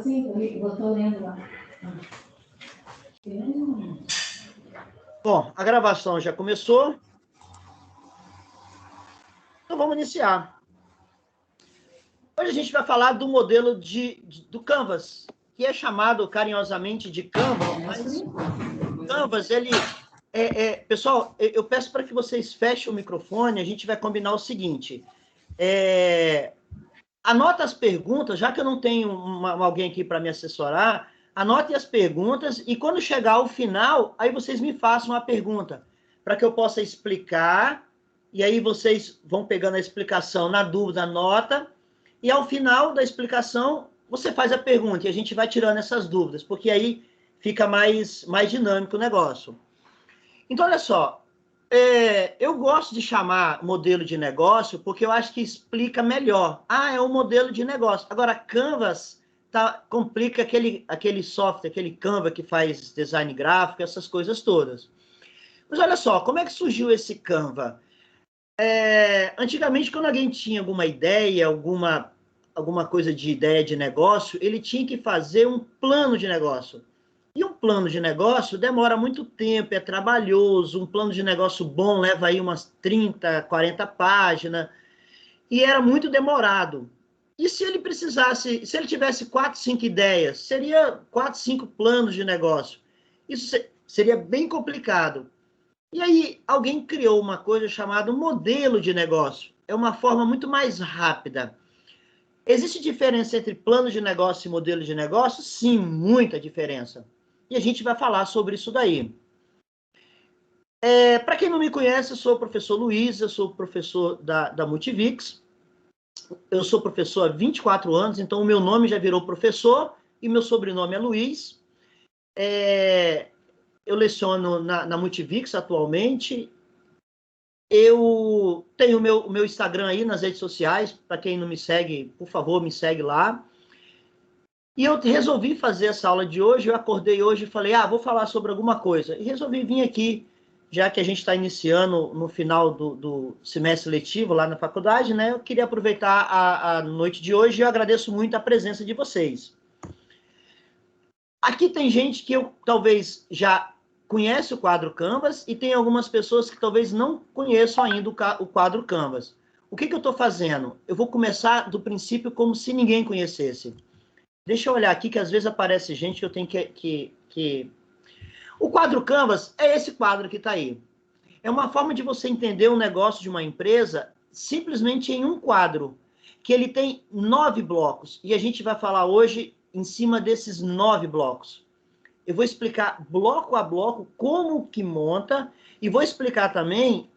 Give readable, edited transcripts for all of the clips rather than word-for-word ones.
Sim, eu estou lendo lá. Bom, a gravação já começou. Então vamos iniciar. Hoje a gente vai falar do modelo do Canvas, que é chamado carinhosamente de Canvas, mas Canvas, ele... pessoal, eu peço para que vocês fechem o microfone, a gente vai combinar o seguinte. Anota as perguntas, já que eu não tenho alguém aqui para me assessorar, anote as perguntas e quando chegar ao final, aí vocês me façam a pergunta, para que eu possa explicar, e aí vocês vão pegando a explicação, na dúvida, anota, e ao final da explicação, você faz a pergunta, e a gente vai tirando essas dúvidas, porque aí fica mais dinâmico o negócio. Então, olha só, eu gosto de chamar modelo de negócio porque eu acho que explica melhor. É um modelo de negócio. Agora, Canvas complica aquele software, aquele Canva que faz design gráfico, essas coisas todas. Mas olha só, como é que surgiu esse Canva? Antigamente, quando alguém tinha alguma ideia, alguma coisa de ideia de negócio, ele tinha que fazer um plano de negócio. E um plano de negócio demora muito tempo, é trabalhoso, um plano de negócio bom leva aí umas 30, 40 páginas, e era muito demorado. E se ele tivesse 4, 5 ideias, seria 4, 5 planos de negócio. Isso seria bem complicado. E aí alguém criou uma coisa chamada modelo de negócio. É uma forma muito mais rápida. Existe diferença entre plano de negócio e modelo de negócio? Sim, muita diferença. E a gente vai falar sobre isso daí. Para quem não me conhece, eu sou o professor Luiz, eu sou professor da Multivix. Eu sou professor há 24 anos, então o meu nome já virou professor e meu sobrenome é Luiz. Eu leciono na Multivix atualmente. Eu tenho o meu Instagram aí nas redes sociais. Para quem não me segue, por favor, me segue lá. E eu resolvi fazer essa aula de hoje, eu acordei hoje e falei, vou falar sobre alguma coisa. E resolvi vir aqui, já que a gente está iniciando no final do semestre letivo lá na faculdade, né? Eu queria aproveitar a noite de hoje e eu agradeço muito a presença de vocês. Aqui tem gente que eu talvez já conhece o quadro Canvas e tem algumas pessoas que talvez não conheçam ainda o quadro Canvas. O que eu estou fazendo? Eu vou começar do princípio como se ninguém conhecesse. Deixa eu olhar aqui, que às vezes aparece gente que eu tenho que... O quadro Canvas é esse quadro que está aí. É uma forma de você entender um negócio de uma empresa simplesmente em um quadro, que ele tem 9 blocos. E a gente vai falar hoje em cima desses 9 blocos. Eu vou explicar bloco a bloco como que monta e vou explicar também...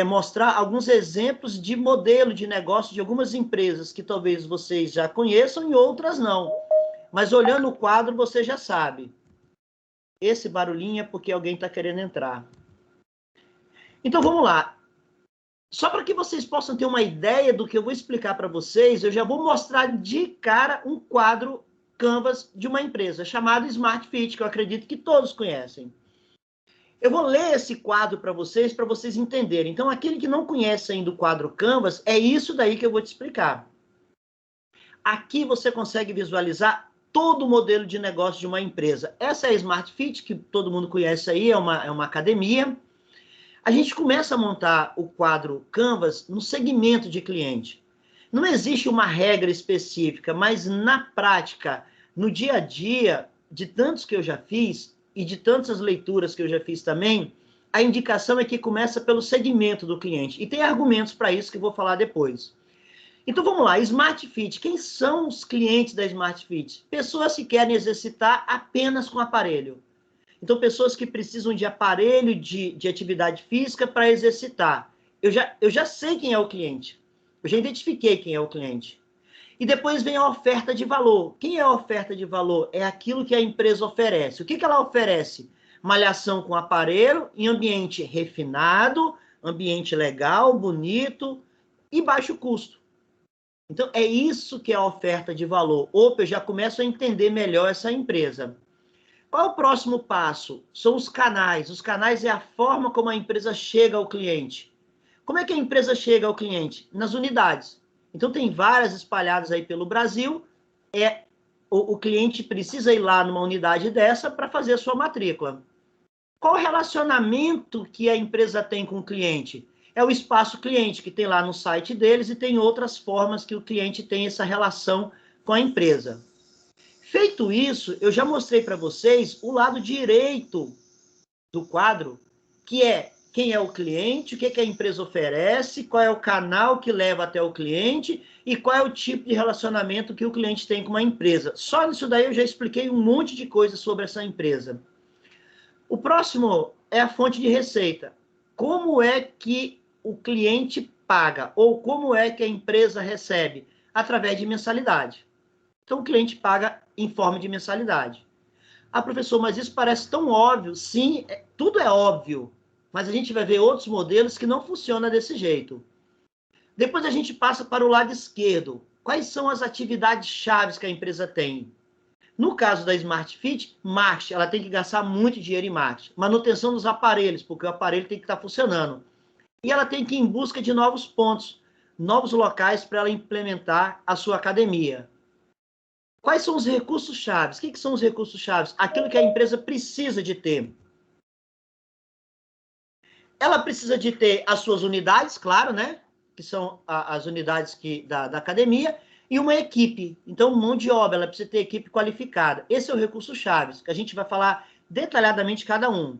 mostrar alguns exemplos de modelo de negócio de algumas empresas que talvez vocês já conheçam e outras não. Mas olhando o quadro, você já sabe. Esse barulhinho é porque alguém está querendo entrar. Então, vamos lá. Só para que vocês possam ter uma ideia do que eu vou explicar para vocês, eu já vou mostrar de cara um quadro Canvas de uma empresa chamada Smart Fit, que eu acredito que todos conhecem. Eu vou ler esse quadro para vocês entenderem. Então, aquele que não conhece ainda o quadro Canvas, é isso daí que eu vou te explicar. Aqui você consegue visualizar todo o modelo de negócio de uma empresa. Essa é a Smart Fit, que todo mundo conhece aí, é uma academia. A gente começa a montar o quadro Canvas no segmento de cliente. Não existe uma regra específica, mas na prática, no dia a dia, de tantos que eu já fiz, e de tantas leituras que eu já fiz também, a indicação é que começa pelo segmento do cliente. E tem argumentos para isso que eu vou falar depois. Então, vamos lá. Smart Fit. Quem são os clientes da Smart Fit? Pessoas que querem exercitar apenas com aparelho. Então, pessoas que precisam de aparelho de atividade física para exercitar. Eu já sei quem é o cliente. Eu já identifiquei quem é o cliente. E depois vem a oferta de valor. Quem é a oferta de valor? É aquilo que a empresa oferece. O que ela oferece? Malhação com aparelho, em ambiente refinado, ambiente legal, bonito e baixo custo. Então, é isso que é a oferta de valor. Opa, eu já começo a entender melhor essa empresa. Qual é o próximo passo? São os canais. Os canais é a forma como a empresa chega ao cliente. Como é que a empresa chega ao cliente? Nas unidades. Então, tem várias espalhadas aí pelo Brasil. o cliente precisa ir lá numa unidade dessa para fazer a sua matrícula. Qual o relacionamento que a empresa tem com o cliente? É o espaço cliente, que tem lá no site deles, e tem outras formas que o cliente tem essa relação com a empresa. Feito isso, eu já mostrei para vocês o lado direito do quadro, que é quem é o cliente, o que a empresa oferece, qual é o canal que leva até o cliente e qual é o tipo de relacionamento que o cliente tem com uma empresa. Só nisso daí eu já expliquei um monte de coisas sobre essa empresa. O próximo é a fonte de receita. Como é que o cliente paga ou como é que a empresa recebe? Através de mensalidade. Então, o cliente paga em forma de mensalidade. Ah, professor, mas isso parece tão óbvio. Sim, tudo é óbvio, mas a gente vai ver outros modelos que não funcionam desse jeito. Depois a gente passa para o lado esquerdo. Quais são as atividades chaves que a empresa tem? No caso da Smart Fit, marketing, ela tem que gastar muito dinheiro em marketing. Manutenção dos aparelhos, porque o aparelho tem que estar funcionando. E ela tem que ir em busca de novos pontos, novos locais para ela implementar a sua academia. Quais são os recursos chaves? O que são os recursos chaves? Aquilo que a empresa precisa de ter. Ela precisa de ter as suas unidades, claro, né? Que são as unidades da academia, e uma equipe. Então, mão de obra, ela precisa ter equipe qualificada. Esse é o recurso chaves, que a gente vai falar detalhadamente cada um.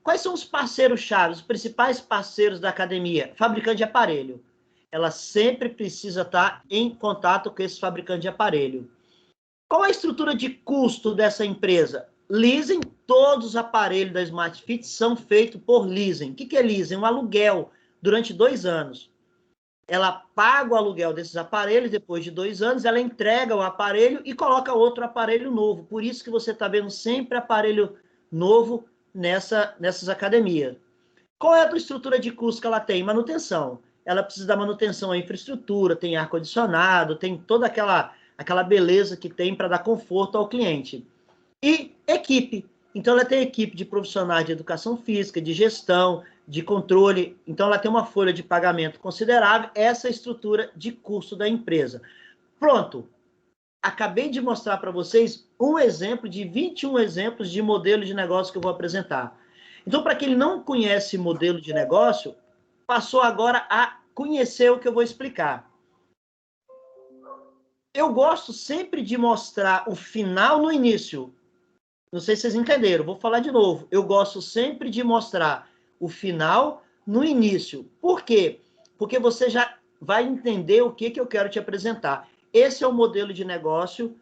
Quais são os parceiros chaves, os principais parceiros da academia? Fabricante de aparelho. Ela sempre precisa estar em contato com esse fabricante de aparelho. Qual a estrutura de custo dessa empresa? Leasing, todos os aparelhos da Smart Fit são feitos por leasing. O que é leasing? Um aluguel durante 2 anos. Ela paga o aluguel desses aparelhos, depois de 2 anos, ela entrega o aparelho e coloca outro aparelho novo. Por isso que você está vendo sempre aparelho novo nessas academias. Qual é a estrutura de custo que ela tem? Manutenção. Ela precisa da manutenção à infraestrutura, tem ar-condicionado, tem toda aquela beleza que tem para dar conforto ao cliente. E equipe. Então, ela tem equipe de profissionais de educação física, de gestão, de controle. Então, ela tem uma folha de pagamento considerável. Essa é a estrutura de custo da empresa. Pronto. Acabei de mostrar para vocês um exemplo de 21 exemplos de modelo de negócio que eu vou apresentar. Então, para quem não conhece modelo de negócio, passou agora a conhecer o que eu vou explicar. Eu gosto sempre de mostrar o final no início. Não sei se vocês entenderam, vou falar de novo. Eu gosto sempre de mostrar o final no início. Por quê? Porque você já vai entender o que eu quero te apresentar. Esse é o modelo de negócio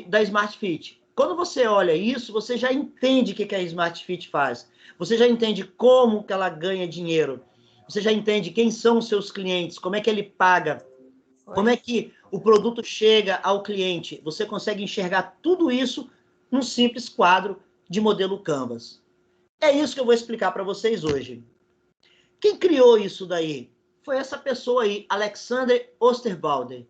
da Smart Fit. Quando você olha isso, você já entende o que a Smart Fit faz. Você já entende como que ela ganha dinheiro. Você já entende quem são os seus clientes, como é que ele paga, como é que o produto chega ao cliente. Você consegue enxergar tudo isso num simples quadro de modelo Canvas. É isso que eu vou explicar para vocês hoje. Quem criou isso daí? Foi essa pessoa aí, Alexander Osterwalder.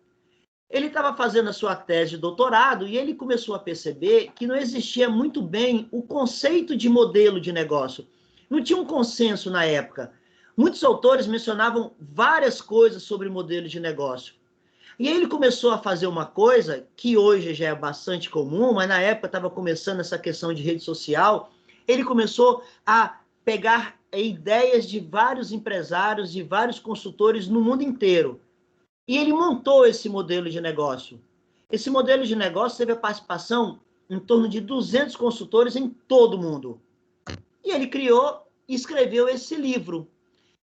Ele estava fazendo a sua tese de doutorado e ele começou a perceber que não existia muito bem o conceito de modelo de negócio. Não tinha um consenso na época. Muitos autores mencionavam várias coisas sobre modelo de negócio. E aí ele começou a fazer uma coisa que hoje já é bastante comum, mas na época estava começando essa questão de rede social. Ele começou a pegar ideias de vários empresários, de vários consultores no mundo inteiro. E ele montou esse modelo de negócio. Esse modelo de negócio teve a participação em torno de 200 consultores em todo o mundo. E ele criou e escreveu esse livro.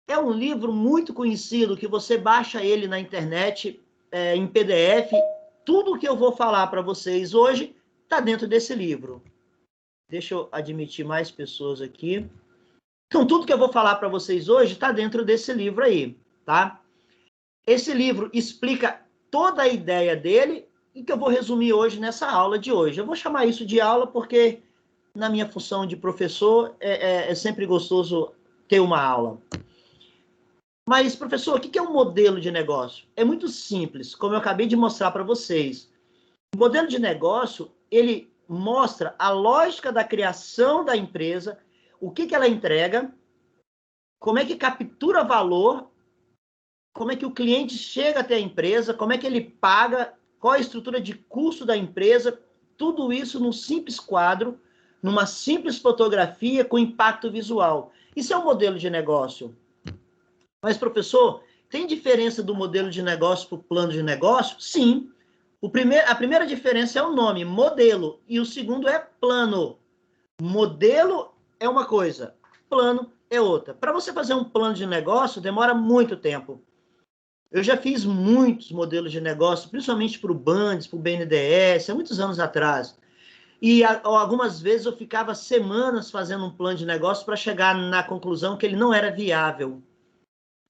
É um livro muito conhecido, que você baixa ele na internet, em PDF. Tudo que eu vou falar para vocês hoje está dentro desse livro. Deixa eu admitir mais pessoas aqui. Então, tudo que eu vou falar para vocês hoje está dentro desse livro aí, tá? Esse livro explica toda a ideia dele e que eu vou resumir hoje nessa aula de hoje. Eu vou chamar isso de aula porque, na minha função de professor, é sempre gostoso ter uma aula. Mas, professor, o que é um modelo de negócio? É muito simples, como eu acabei de mostrar para vocês. O modelo de negócio, ele mostra a lógica da criação da empresa, o que ela entrega, como é que captura valor, como é que o cliente chega até a empresa, como é que ele paga, qual a estrutura de custo da empresa, tudo isso num simples quadro, numa simples fotografia com impacto visual. Isso é um modelo de negócio. Mas, professor, tem diferença do modelo de negócio para o plano de negócio? Sim. A primeira diferença é o nome, modelo, e o segundo é plano. Modelo é uma coisa, plano é outra. Para você fazer um plano de negócio, demora muito tempo. Eu já fiz muitos modelos de negócio, principalmente para o Bandes, para o BNDES, há muitos anos atrás. E algumas vezes eu ficava semanas fazendo um plano de negócio para chegar na conclusão que ele não era viável.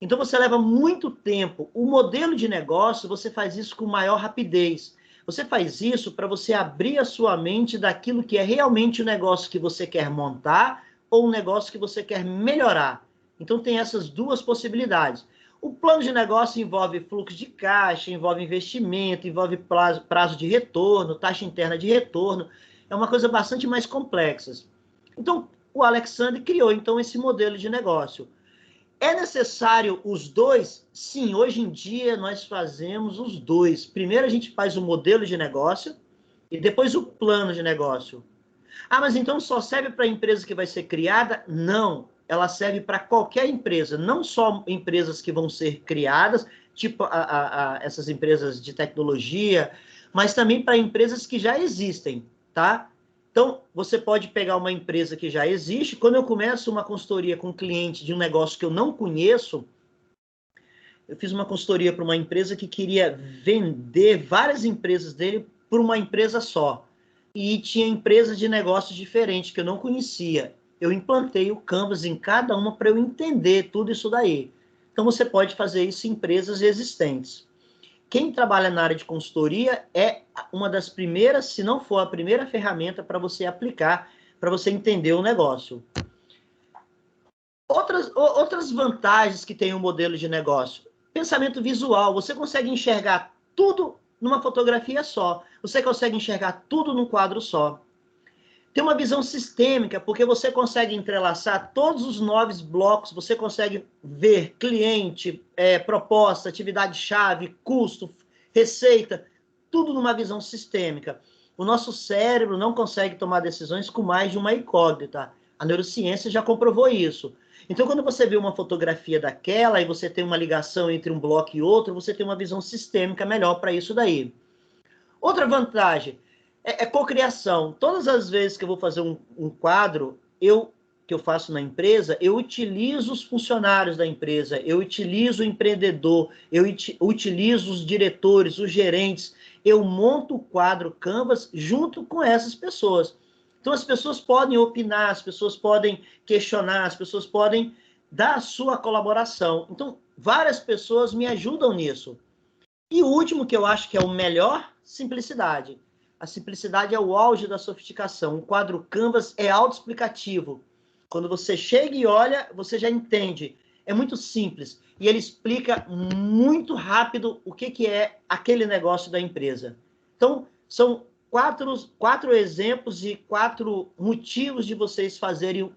Então você leva muito tempo. O modelo de negócio, você faz isso com maior rapidez. Você faz isso para você abrir a sua mente daquilo que é realmente o negócio que você quer montar ou um negócio que você quer melhorar. Então tem essas duas possibilidades. O plano de negócio envolve fluxo de caixa, envolve investimento, envolve prazo de retorno, taxa interna de retorno. É uma coisa bastante mais complexa. Então, o Alexandre criou, então, esse modelo de negócio. É necessário os dois? Sim, hoje em dia nós fazemos os dois. Primeiro a gente faz o modelo de negócio e depois o plano de negócio. Ah, mas então só serve para a empresa que vai ser criada? Não, ela serve para qualquer empresa, não só empresas que vão ser criadas, tipo essas empresas de tecnologia, mas também para empresas que já existem, tá? Então, você pode pegar uma empresa que já existe. Quando eu começo uma consultoria com um cliente de um negócio que eu não conheço, eu fiz uma consultoria para uma empresa que queria vender várias empresas dele por uma empresa só. E tinha empresas de negócios diferentes que eu não conhecia. Eu implantei o Canvas em cada uma para eu entender tudo isso daí. Então, você pode fazer isso em empresas existentes. Quem trabalha na área de consultoria é uma das primeiras, se não for a primeira ferramenta para você aplicar, para você entender o negócio. Outras vantagens que tem o modelo de negócio. Pensamento visual. Você consegue enxergar tudo numa fotografia só. Você consegue enxergar tudo num quadro só. Tem uma visão sistêmica, porque você consegue entrelaçar todos os 9 blocos, você consegue ver cliente, proposta, atividade-chave, custo, receita, tudo numa visão sistêmica. O nosso cérebro não consegue tomar decisões com mais de uma incógnita. A neurociência já comprovou isso. Então, quando você vê uma fotografia daquela e você tem uma ligação entre um bloco e outro, você tem uma visão sistêmica melhor para isso daí. Outra vantagem é cocriação. Todas as vezes que eu vou fazer um quadro, que eu faço na empresa, eu utilizo os funcionários da empresa, eu utilizo o empreendedor, eu utilizo os diretores, os gerentes, eu monto o quadro Canvas junto com essas pessoas. Então, as pessoas podem opinar, as pessoas podem questionar, as pessoas podem dar a sua colaboração. Então, várias pessoas me ajudam nisso. E o último, que eu acho que é o melhor, simplicidade. A simplicidade é o auge da sofisticação. O quadro Canvas é autoexplicativo. Quando você chega e olha, você já entende. É muito simples. E ele explica muito rápido o que é aquele negócio da empresa. Então, são quatro exemplos e 4 motivos de vocês fazerem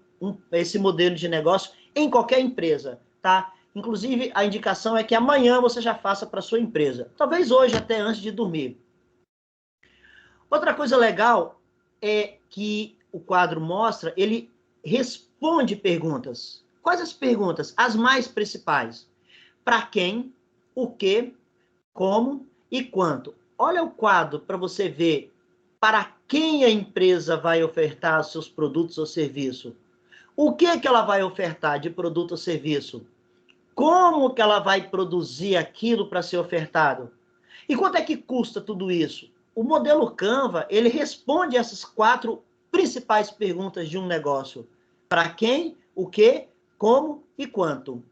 esse modelo de negócio em qualquer empresa, tá? Inclusive, a indicação é que amanhã você já faça para sua empresa. Talvez hoje, até antes de dormir. Outra coisa legal é que o quadro mostra, ele responde perguntas. Quais as perguntas? As mais principais. Para quem, o que, como e quanto. Olha o quadro para você ver para quem a empresa vai ofertar seus produtos ou serviço. O que ela vai ofertar de produto ou serviço? Como que ela vai produzir aquilo para ser ofertado? E quanto é que custa tudo isso? O modelo Canva, ele responde essas 4 principais perguntas de um negócio. Para quem, o que, como e quanto.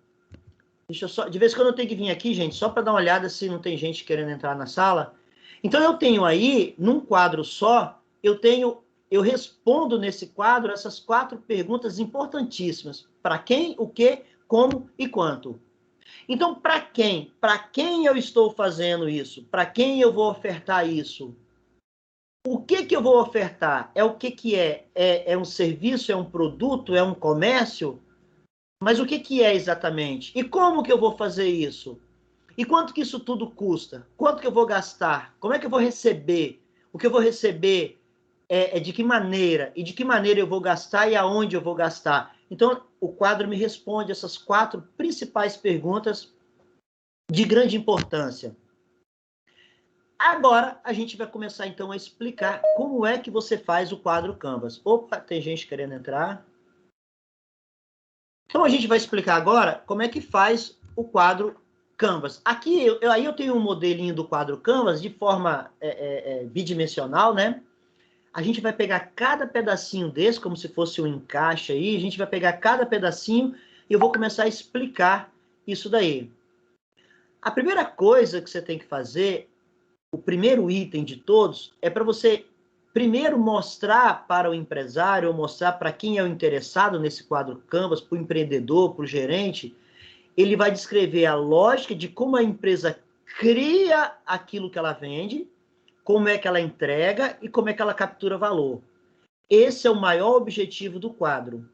Deixa eu só, de vez em quando eu tenho que vir aqui, gente, só para dar uma olhada se não tem gente querendo entrar na sala. Então, eu tenho aí, num quadro só, eu respondo nesse quadro essas 4 perguntas importantíssimas. Para quem, o que, como e quanto. Então, para quem? Para quem eu estou fazendo isso? Para quem eu vou ofertar isso? O que eu vou ofertar? É o que é? É um serviço? É um produto? É um comércio? Mas o que é exatamente? E como que eu vou fazer isso? E quanto que isso tudo custa? Quanto que eu vou gastar? Como é que eu vou receber? O que eu vou receber é de que maneira? E de que maneira eu vou gastar e aonde eu vou gastar? Então, o quadro me responde essas 4 principais perguntas de grande importância. Agora, a gente vai começar, então, a explicar como é que você faz o quadro Canvas. Opa, tem gente querendo entrar. Então, a gente vai explicar agora como é que faz o quadro Canvas. Aqui, aí eu tenho um modelinho do quadro Canvas de forma bidimensional, né? A gente vai pegar cada pedacinho desse, como se fosse um encaixe aí, a gente vai pegar cada pedacinho e eu vou começar a explicar isso daí. A primeira coisa que você tem que fazer, o primeiro item de todos, é para você primeiro mostrar para o empresário, ou mostrar para quem é o interessado nesse quadro Canvas, para o empreendedor, para o gerente, ele vai descrever a lógica de como a empresa cria aquilo que ela vende, como é que ela entrega e como é que ela captura valor. Esse é o maior objetivo do quadro.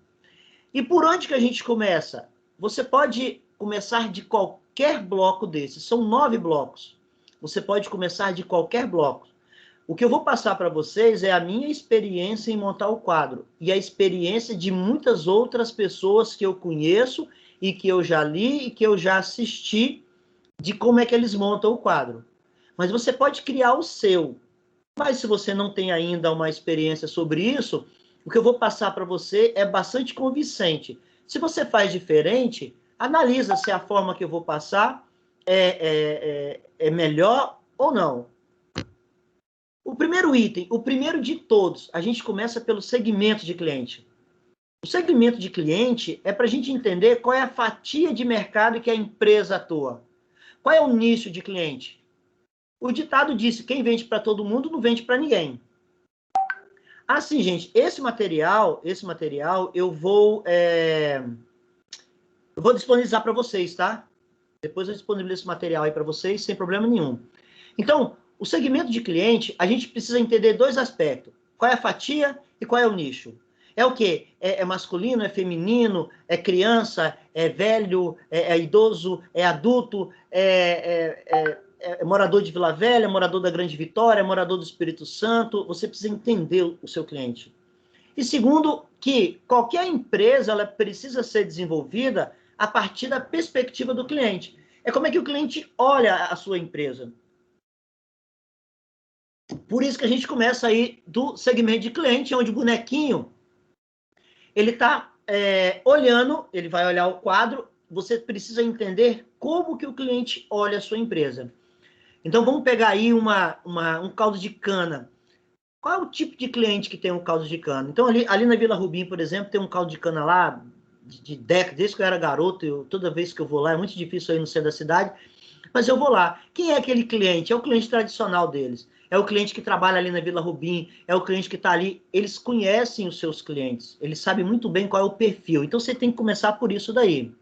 E por onde que a gente começa? Você pode começar de qualquer bloco desses. São 9 blocos. Você pode começar de qualquer bloco. O que eu vou passar para vocês é a minha experiência em montar o quadro e a experiência de muitas outras pessoas que eu conheço e que eu já li e que eu já assisti de como é que eles montam o quadro. Mas você pode criar o seu. Mas se você não tem ainda uma experiência sobre isso, o que eu vou passar para você é bastante convincente. Se você faz diferente, analisa se a forma que eu vou passar é melhor ou não. O primeiro item, o primeiro de todos, a gente começa pelo segmento de cliente. O segmento de cliente é para a gente entender qual é a fatia de mercado que a empresa atua. Qual é o nicho de cliente? O ditado disse, quem vende para todo mundo não vende para ninguém. Assim, gente, esse material eu vou disponibilizar para vocês, tá? Depois eu disponibilizo esse material aí para vocês, sem problema nenhum. Então, o segmento de cliente, a gente precisa entender 2 aspectos. Qual é a fatia e qual é o nicho? É o quê? É masculino, é feminino, é criança, é velho, é idoso, é adulto, é morador de Vila Velha, morador da Grande Vitória, morador do Espírito Santo. Você precisa entender o seu cliente. E segundo, que qualquer empresa ela precisa ser desenvolvida a partir da perspectiva do cliente. É como é que o cliente olha a sua empresa. Por isso que a gente começa aí do segmento de cliente, onde o bonequinho, ele está olhando, ele vai olhar o quadro, você precisa entender como que o cliente olha a sua empresa. Então, vamos pegar aí um caldo de cana. Qual é o tipo de cliente que tem um caldo de cana? Então, ali na Vila Rubim, por exemplo, tem um caldo de cana lá, de décadas, desde que eu era garoto, toda vez que eu vou lá, é muito difícil ir no centro da cidade, mas eu vou lá. Quem é aquele cliente? É o cliente tradicional deles. É o cliente que trabalha ali na Vila Rubim, é o cliente que está ali. Eles conhecem os seus clientes, eles sabem muito bem qual é o perfil. Então, você tem que começar por isso daí.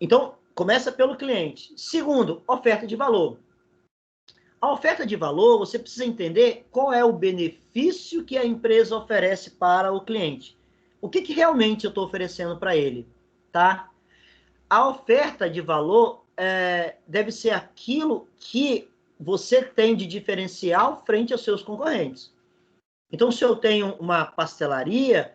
Então, começa pelo cliente. Segundo, oferta de valor. A oferta de valor, você precisa entender qual é o benefício que a empresa oferece para o cliente. O que realmente eu estou oferecendo para ele, tá? A oferta de valor deve ser aquilo que você tem de diferencial frente aos seus concorrentes. Então, se eu tenho uma pastelaria,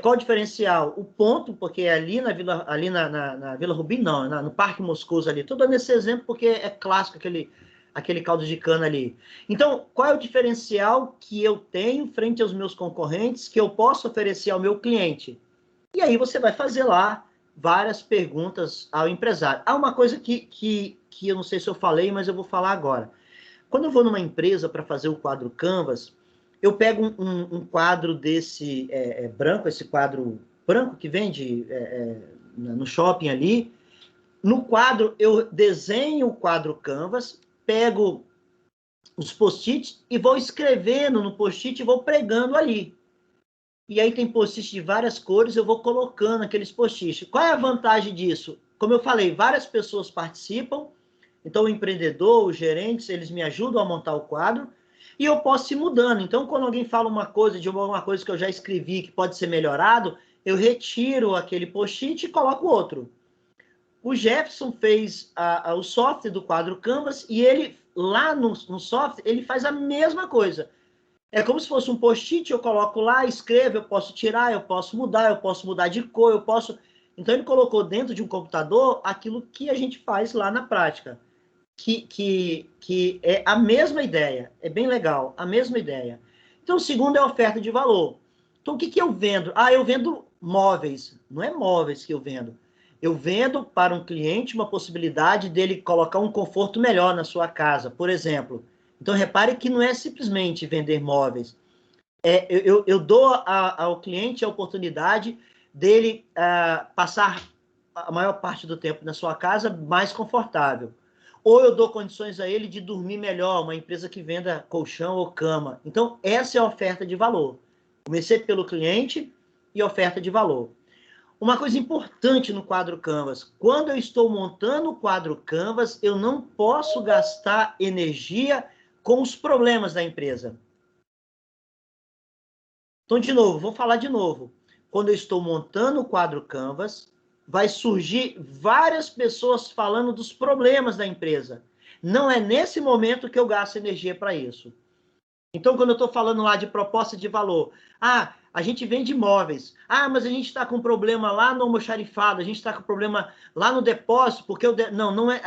qual o diferencial? O ponto, porque ali na Vila Rubim, não, no Parque Moscoso ali. Estou dando esse exemplo porque é clássico aquele caldo de cana ali. Então, qual é o diferencial que eu tenho frente aos meus concorrentes que eu posso oferecer ao meu cliente? E aí você vai fazer lá várias perguntas ao empresário. Há uma coisa que eu não sei se eu falei, mas eu vou falar agora. Quando eu vou numa empresa para fazer o quadro Canvas, eu pego um quadro desse branco, esse quadro branco que vende no shopping ali. No quadro, eu desenho o quadro Canvas, pego os post-its e vou escrevendo no post-it e vou pregando ali. E aí tem post-its de várias cores, eu vou colocando aqueles post-its. Qual é a vantagem disso? Como eu falei, várias pessoas participam, então o empreendedor, os gerentes, eles me ajudam a montar o quadro, e eu posso ir mudando. Então, quando alguém fala uma coisa de uma coisa que eu já escrevi que pode ser melhorado, eu retiro aquele post-it e coloco outro. o Jefferson fez o software do quadro Canvas e ele, lá no software, ele faz a mesma coisa. É como se fosse um post-it, eu coloco lá, escrevo, eu posso tirar, eu posso mudar de cor, eu posso... Então, ele colocou dentro de um computador aquilo que a gente faz lá na prática, que é a mesma ideia, é bem legal, a mesma ideia. Então, o segundo é a oferta de valor. Então, o que eu vendo? Eu vendo móveis, não é móveis que eu vendo. Eu vendo para um cliente uma possibilidade dele colocar um conforto melhor na sua casa, por exemplo. Então, repare que não é simplesmente vender móveis. Eu dou ao cliente a oportunidade dele passar a maior parte do tempo na sua casa mais confortável. Ou eu dou condições a ele de dormir melhor, uma empresa que venda colchão ou cama. Então, essa é a oferta de valor. Comecei pelo cliente e oferta de valor. Uma coisa importante no quadro Canvas, quando eu estou montando o quadro Canvas, eu não posso gastar energia com os problemas da empresa. Então, de novo, vou falar de novo. Quando eu estou montando o quadro Canvas, vai surgir várias pessoas falando dos problemas da empresa. Não é nesse momento que eu gasto energia para isso. Então, quando eu estou falando lá de proposta de valor, a gente vende imóveis. Mas a gente está com problema lá no almoxarifado, a gente está com problema lá no depósito, porque não é.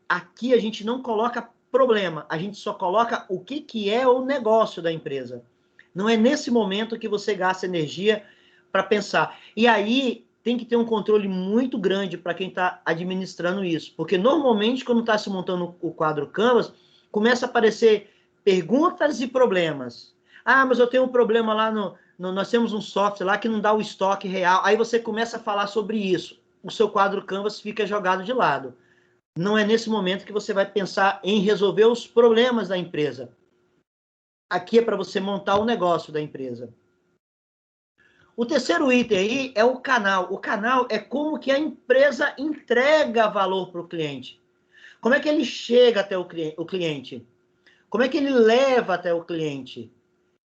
Aqui a gente não coloca problema, a gente só coloca o que é o negócio da empresa. Não é nesse momento que você gasta energia para pensar. E aí tem que ter um controle muito grande para quem está administrando isso, porque normalmente quando está se montando o quadro Canvas, começa a aparecer perguntas e problemas. Mas eu tenho um problema lá nós temos um software lá que não dá o estoque real. Aí você começa a falar sobre isso. O seu quadro Canvas fica jogado de lado. Não é nesse momento que você vai pensar em resolver os problemas da empresa. Aqui é para você montar o negócio da empresa. O terceiro item aí é o canal. O canal é como que a empresa entrega valor para o cliente. Como é que ele chega até o cliente? Como é que ele leva até o cliente?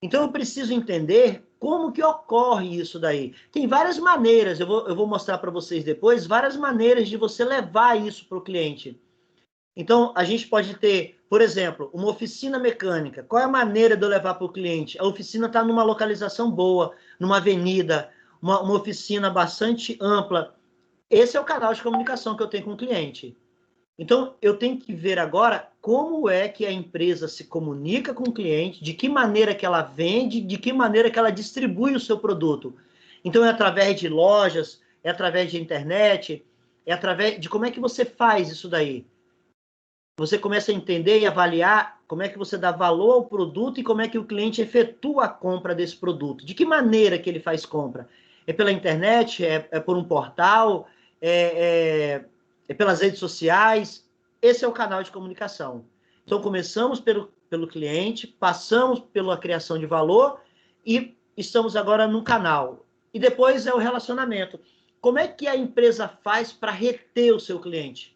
Então, eu preciso entender como que ocorre isso daí. Tem várias maneiras, eu vou mostrar para vocês depois, várias maneiras de você levar isso para o cliente. Então, a gente pode ter, por exemplo, uma oficina mecânica. Qual é a maneira de eu levar para o cliente? A oficina está numa localização boa, numa avenida, uma oficina bastante ampla. Esse é o canal de comunicação que eu tenho com o cliente. Então, eu tenho que ver agora como é que a empresa se comunica com o cliente, de que maneira que ela vende, de que maneira que ela distribui o seu produto. Então, é através de lojas, é através de internet, é através de como é que você faz isso daí. Você começa a entender e avaliar como é que você dá valor ao produto e como é que o cliente efetua a compra desse produto. De que maneira que ele faz compra? É pela internet? É por um portal? É pelas redes sociais? Esse é o canal de comunicação. Então, começamos pelo cliente, passamos pela criação de valor e estamos agora no canal. E depois é o relacionamento. Como é que a empresa faz para reter o seu cliente?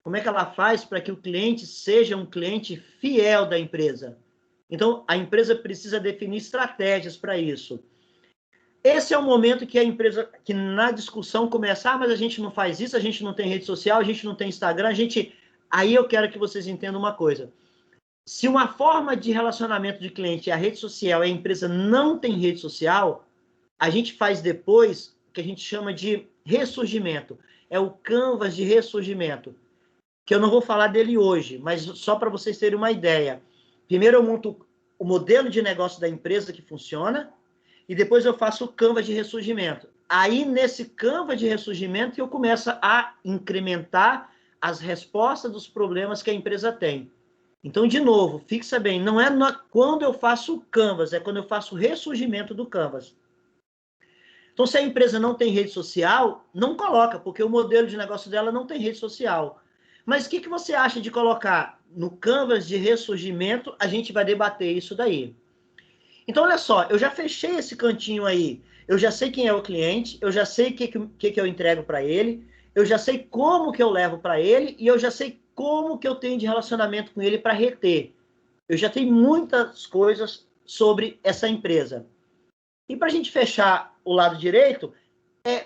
Como é que ela faz para que o cliente seja um cliente fiel da empresa? Então, a empresa precisa definir estratégias para isso. Esse é o momento que a empresa, que na discussão começa, mas a gente não faz isso, a gente não tem rede social, a gente não tem Instagram, Aí eu quero que vocês entendam uma coisa. Se uma forma de relacionamento de cliente é a rede social e a empresa não tem rede social, a gente faz depois o que a gente chama de ressurgimento. É o canvas de ressurgimento, que eu não vou falar dele hoje, mas só para vocês terem uma ideia. Primeiro eu monto o modelo de negócio da empresa que funciona, e depois eu faço o canvas de ressurgimento. Aí, nesse canvas de ressurgimento, eu começo a incrementar as respostas dos problemas que a empresa tem. Então, de novo, fixa bem, não é quando eu faço o canvas, é quando eu faço o ressurgimento do canvas. Então, se a empresa não tem rede social, não coloca, porque o modelo de negócio dela não tem rede social. Mas o que você acha de colocar no canvas de ressurgimento? A gente vai debater isso daí. Então, olha só, eu já fechei esse cantinho aí. Eu já sei quem é o cliente, eu já sei o que eu entrego para ele, eu já sei como que eu levo para ele e eu já sei como que eu tenho de relacionamento com ele para reter. Eu já tenho muitas coisas sobre essa empresa. E para a gente fechar o lado direito,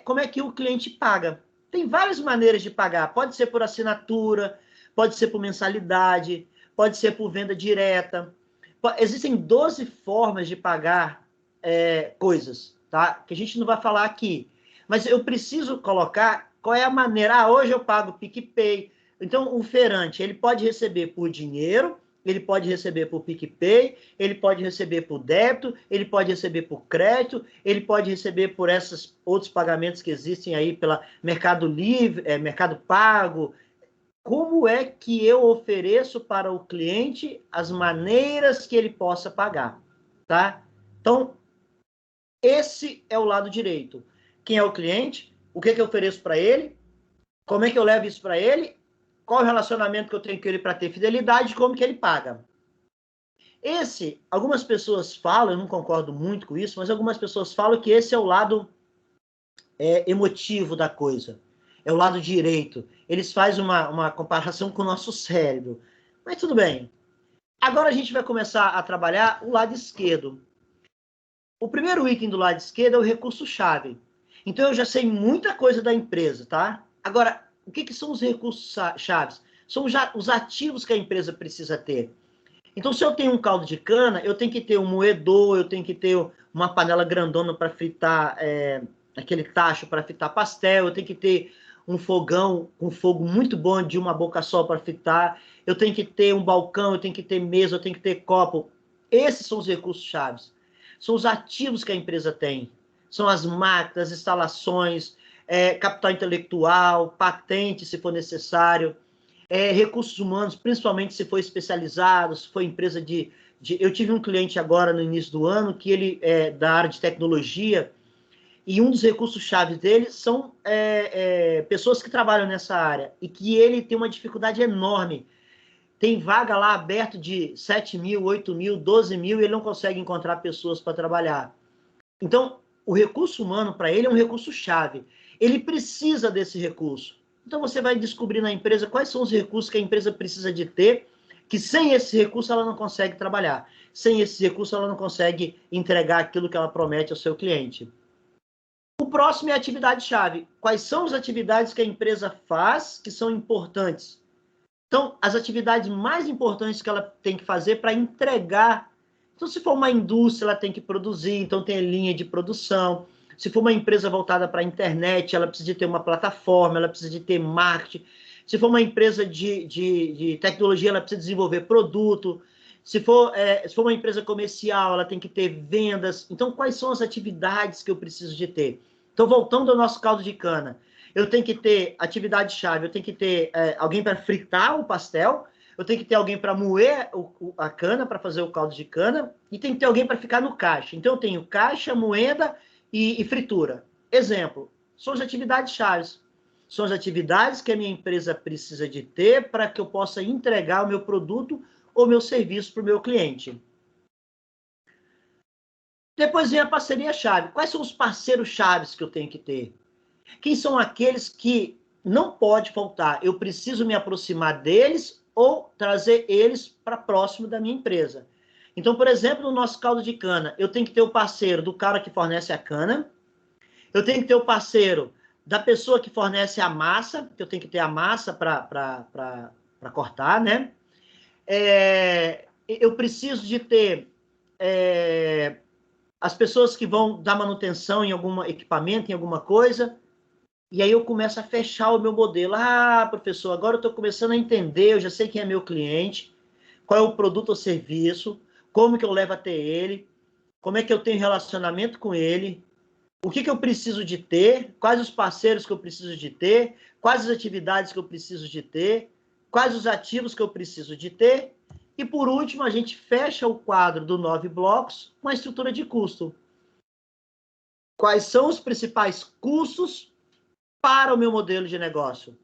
como é que o cliente paga. Tem várias maneiras de pagar. Pode ser por assinatura, pode ser por mensalidade, pode ser por venda direta. Existem 12 formas de pagar coisas, tá? Que a gente não vai falar aqui. Mas eu preciso colocar qual é a maneira. Ah, hoje eu pago PicPay. Então, o feirante, ele pode receber por dinheiro, ele pode receber por PicPay, ele pode receber por débito, ele pode receber por crédito, ele pode receber por esses outros pagamentos que existem aí pela Mercado Livre, Mercado Pago. Como é que eu ofereço para o cliente as maneiras que ele possa pagar, tá? Então, esse é o lado direito. Quem é o cliente? O que eu ofereço para ele? Como é que eu levo isso para ele? Qual o relacionamento que eu tenho com ele para ter fidelidade? Como que ele paga? Algumas pessoas falam, eu não concordo muito com isso, mas algumas pessoas falam que esse é o lado emotivo da coisa. É o lado direito. Eles fazem uma comparação com o nosso cérebro. Mas tudo bem. Agora a gente vai começar a trabalhar o lado esquerdo. O primeiro item do lado esquerdo é o recurso-chave. Então eu já sei muita coisa da empresa, tá? Agora, o que são os recursos-chaves? São já os ativos que a empresa precisa ter. Então, se eu tenho um caldo de cana, eu tenho que ter um moedor, eu tenho que ter uma panela grandona para fritar aquele tacho para fritar pastel, eu tenho que ter um fogão com fogo muito bom de uma boca só para fritar, eu tenho que ter um balcão, eu tenho que ter mesa, eu tenho que ter copo. Esses são os recursos-chaves. São os ativos que a empresa tem. São as máquinas, instalações, capital intelectual, patente, se for necessário, recursos humanos, principalmente se for especializado, se for empresa Eu tive um cliente agora no início do ano que ele é da área de tecnologia e um dos recursos-chave dele são pessoas que trabalham nessa área e que ele tem uma dificuldade enorme. Tem vaga lá aberto de 7 mil, 8 mil, 12 mil e ele não consegue encontrar pessoas para trabalhar. Então, o recurso humano, para ele, é um recurso-chave. Ele precisa desse recurso. Então, você vai descobrir na empresa quais são os recursos que a empresa precisa de ter, que sem esse recurso ela não consegue trabalhar. Sem esse recurso ela não consegue entregar aquilo que ela promete ao seu cliente. O próximo é a atividade-chave. Quais são as atividades que a empresa faz que são importantes? Então, as atividades mais importantes que ela tem que fazer para entregar. Então, se for uma indústria, ela tem que produzir, então tem a linha de produção. Se for uma empresa voltada para a internet, ela precisa de ter uma plataforma, ela precisa de ter marketing. Se for uma empresa de tecnologia, ela precisa desenvolver produto. Se for uma empresa comercial, ela tem que ter vendas. Então, quais são as atividades que eu preciso de ter? Então, voltando ao nosso caldo de cana, eu tenho que ter atividade-chave, eu tenho que ter alguém para fritar o pastel, eu tenho que ter alguém para moer a cana, para fazer o caldo de cana, e tem que ter alguém para ficar no caixa. Então, eu tenho caixa, moeda e fritura. Exemplo, são as atividades-chaves. São as atividades que a minha empresa precisa de ter para que eu possa entregar o meu produto ou meu serviço para o meu cliente. Depois vem a parceria-chave. Quais são os parceiros-chaves que eu tenho que ter? Quem são aqueles que não pode faltar? Eu preciso me aproximar deles ou trazer eles para próximo da minha empresa. Então, por exemplo, no nosso caldo de cana, eu tenho que ter o parceiro do cara que fornece a cana, eu tenho que ter o parceiro da pessoa que fornece a massa, que eu tenho que ter a massa para cortar, né? Eu preciso de ter as pessoas que vão dar manutenção em algum equipamento, em alguma coisa. E aí eu começo a fechar o meu modelo. Ah, professor, agora eu estou começando a entender, eu já sei quem é meu cliente, qual é o produto ou serviço, como que eu levo até ele, como é que eu tenho relacionamento com ele, o que eu preciso de ter, quais os parceiros que eu preciso de ter, quais as atividades que eu preciso de ter, quais os ativos que eu preciso de ter. E, por último, a gente fecha o quadro do 9 blocos com a estrutura de custo. Quais são os principais custos para o meu modelo de negócio?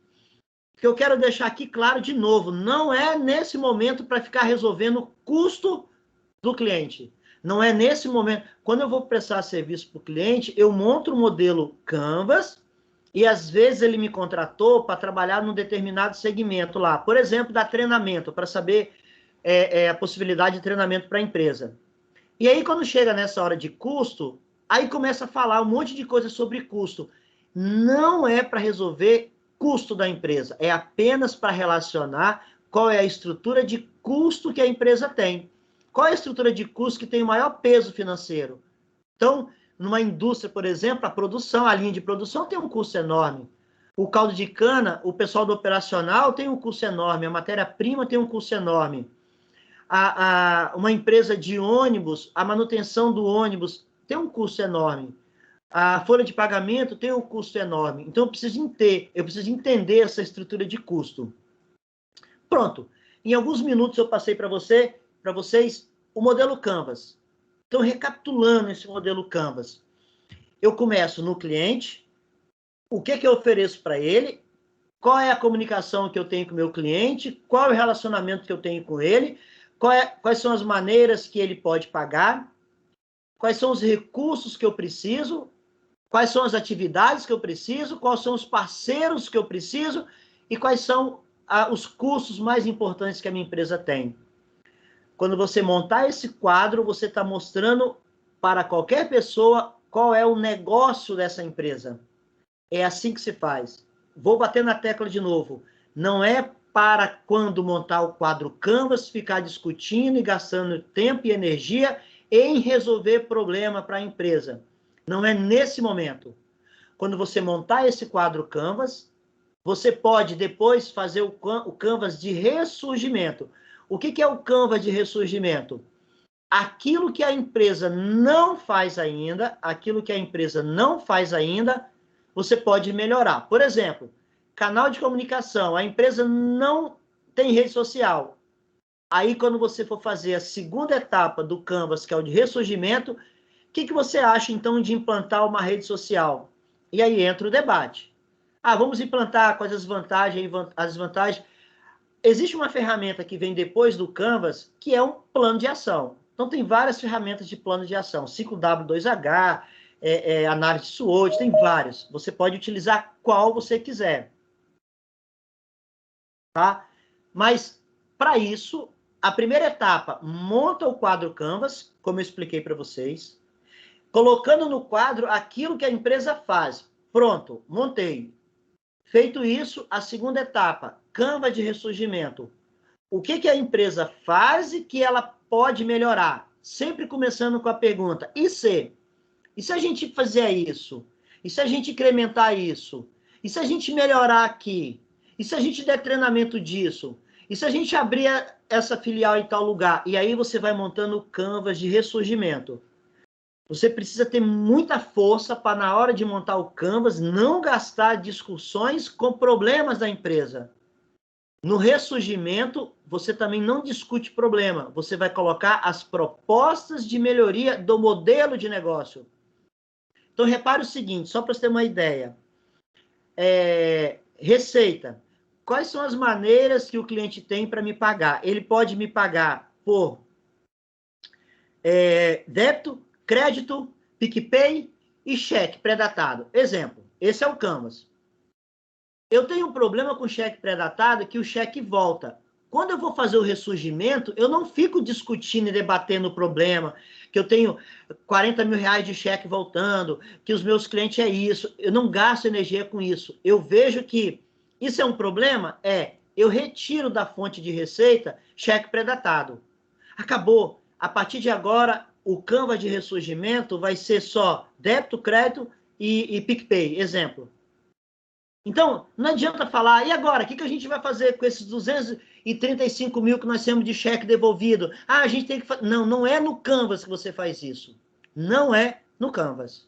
O que eu quero deixar aqui claro de novo, não é nesse momento para ficar resolvendo o custo do cliente. Não é nesse momento. Quando eu vou prestar serviço para o cliente, eu monto um modelo Canvas e, às vezes, ele me contratou para trabalhar num determinado segmento lá. Por exemplo, dar treinamento, para saber a possibilidade de treinamento para a empresa. E aí, quando chega nessa hora de custo, aí começa a falar um monte de coisa sobre custo. não é para resolver custo da empresa, é apenas para relacionar qual é a estrutura de custo que a empresa tem. Qual é a estrutura de custo que tem o maior peso financeiro? Então, numa indústria, por exemplo, a produção, a linha de produção tem um custo enorme. O caldo de cana, o pessoal do operacional tem um custo enorme, a matéria-prima tem um custo enorme. Uma empresa de ônibus, a manutenção do ônibus tem um custo enorme. A folha de pagamento tem um custo enorme. Então, eu preciso entender essa estrutura de custo. Pronto. Em alguns minutos eu passei para vocês o modelo Canvas. Então, recapitulando esse modelo Canvas, eu começo no cliente, o que eu ofereço para ele, qual é a comunicação que eu tenho com o meu cliente, qual é o relacionamento que eu tenho com ele, quais são as maneiras que ele pode pagar, quais são os recursos que eu preciso, quais são as atividades que eu preciso, quais são os parceiros que eu preciso e quais são os custos mais importantes que a minha empresa tem. Quando você montar esse quadro, você está mostrando para qualquer pessoa qual é o negócio dessa empresa. É assim que se faz. Vou bater na tecla de novo. Não é para quando montar o quadro Canvas, ficar discutindo e gastando tempo e energia em resolver problema para a empresa. Não é nesse momento. Quando você montar esse quadro Canvas, você pode depois fazer o Canvas de ressurgimento. O que é o Canvas de ressurgimento? Aquilo que a empresa não faz ainda, você pode melhorar. Por exemplo, canal de comunicação, a empresa não tem rede social. Aí, quando você for fazer a segunda etapa do Canvas, que é o de ressurgimento, o que você acha, então, de implantar uma rede social? E aí entra o debate. Vamos implantar quais as vantagens e as desvantagens. Existe uma ferramenta que vem depois do Canvas, que é um plano de ação. Então, tem várias ferramentas de plano de ação. 5W2H, análise de SWOT, tem várias. Você pode utilizar qual você quiser. Tá? Mas, para isso, a primeira etapa, monta o quadro Canvas, como eu expliquei para vocês, colocando no quadro aquilo que a empresa faz. Pronto, montei. Feito isso, a segunda etapa, Canvas de ressurgimento. O que a empresa faz e que ela pode melhorar? Sempre começando com a pergunta, e se a gente fizer isso? E se a gente incrementar isso? E se a gente melhorar aqui? E se a gente der treinamento disso? E se a gente abrir essa filial em tal lugar? E aí você vai montando o Canvas de ressurgimento. Você precisa ter muita força para, na hora de montar o Canvas, não gastar discussões com problemas da empresa. No ressurgimento, você também não discute problema. Você vai colocar as propostas de melhoria do modelo de negócio. Então, repare o seguinte, só para você ter uma ideia. Receita. Quais são as maneiras que o cliente tem para me pagar? Ele pode me pagar por débito, crédito, PicPay e cheque pré-datado. Exemplo, esse é o Canvas. Eu tenho um problema com cheque pré-datado que o cheque volta. Quando eu vou fazer o ressurgimento, eu não fico discutindo e debatendo o problema, que eu tenho 40 mil reais de cheque voltando, que os meus clientes é isso. Eu não gasto energia com isso. Eu vejo que isso é um problema? Eu retiro da fonte de receita cheque pré-datado. Acabou. A partir de agora, o Canvas de ressurgimento vai ser só débito, crédito e PicPay, exemplo. Então, não adianta falar, e agora, o que a gente vai fazer com esses 235 mil que nós temos de cheque devolvido? A gente tem que fazer... Não, não é no Canvas que você faz isso. Não é no Canvas.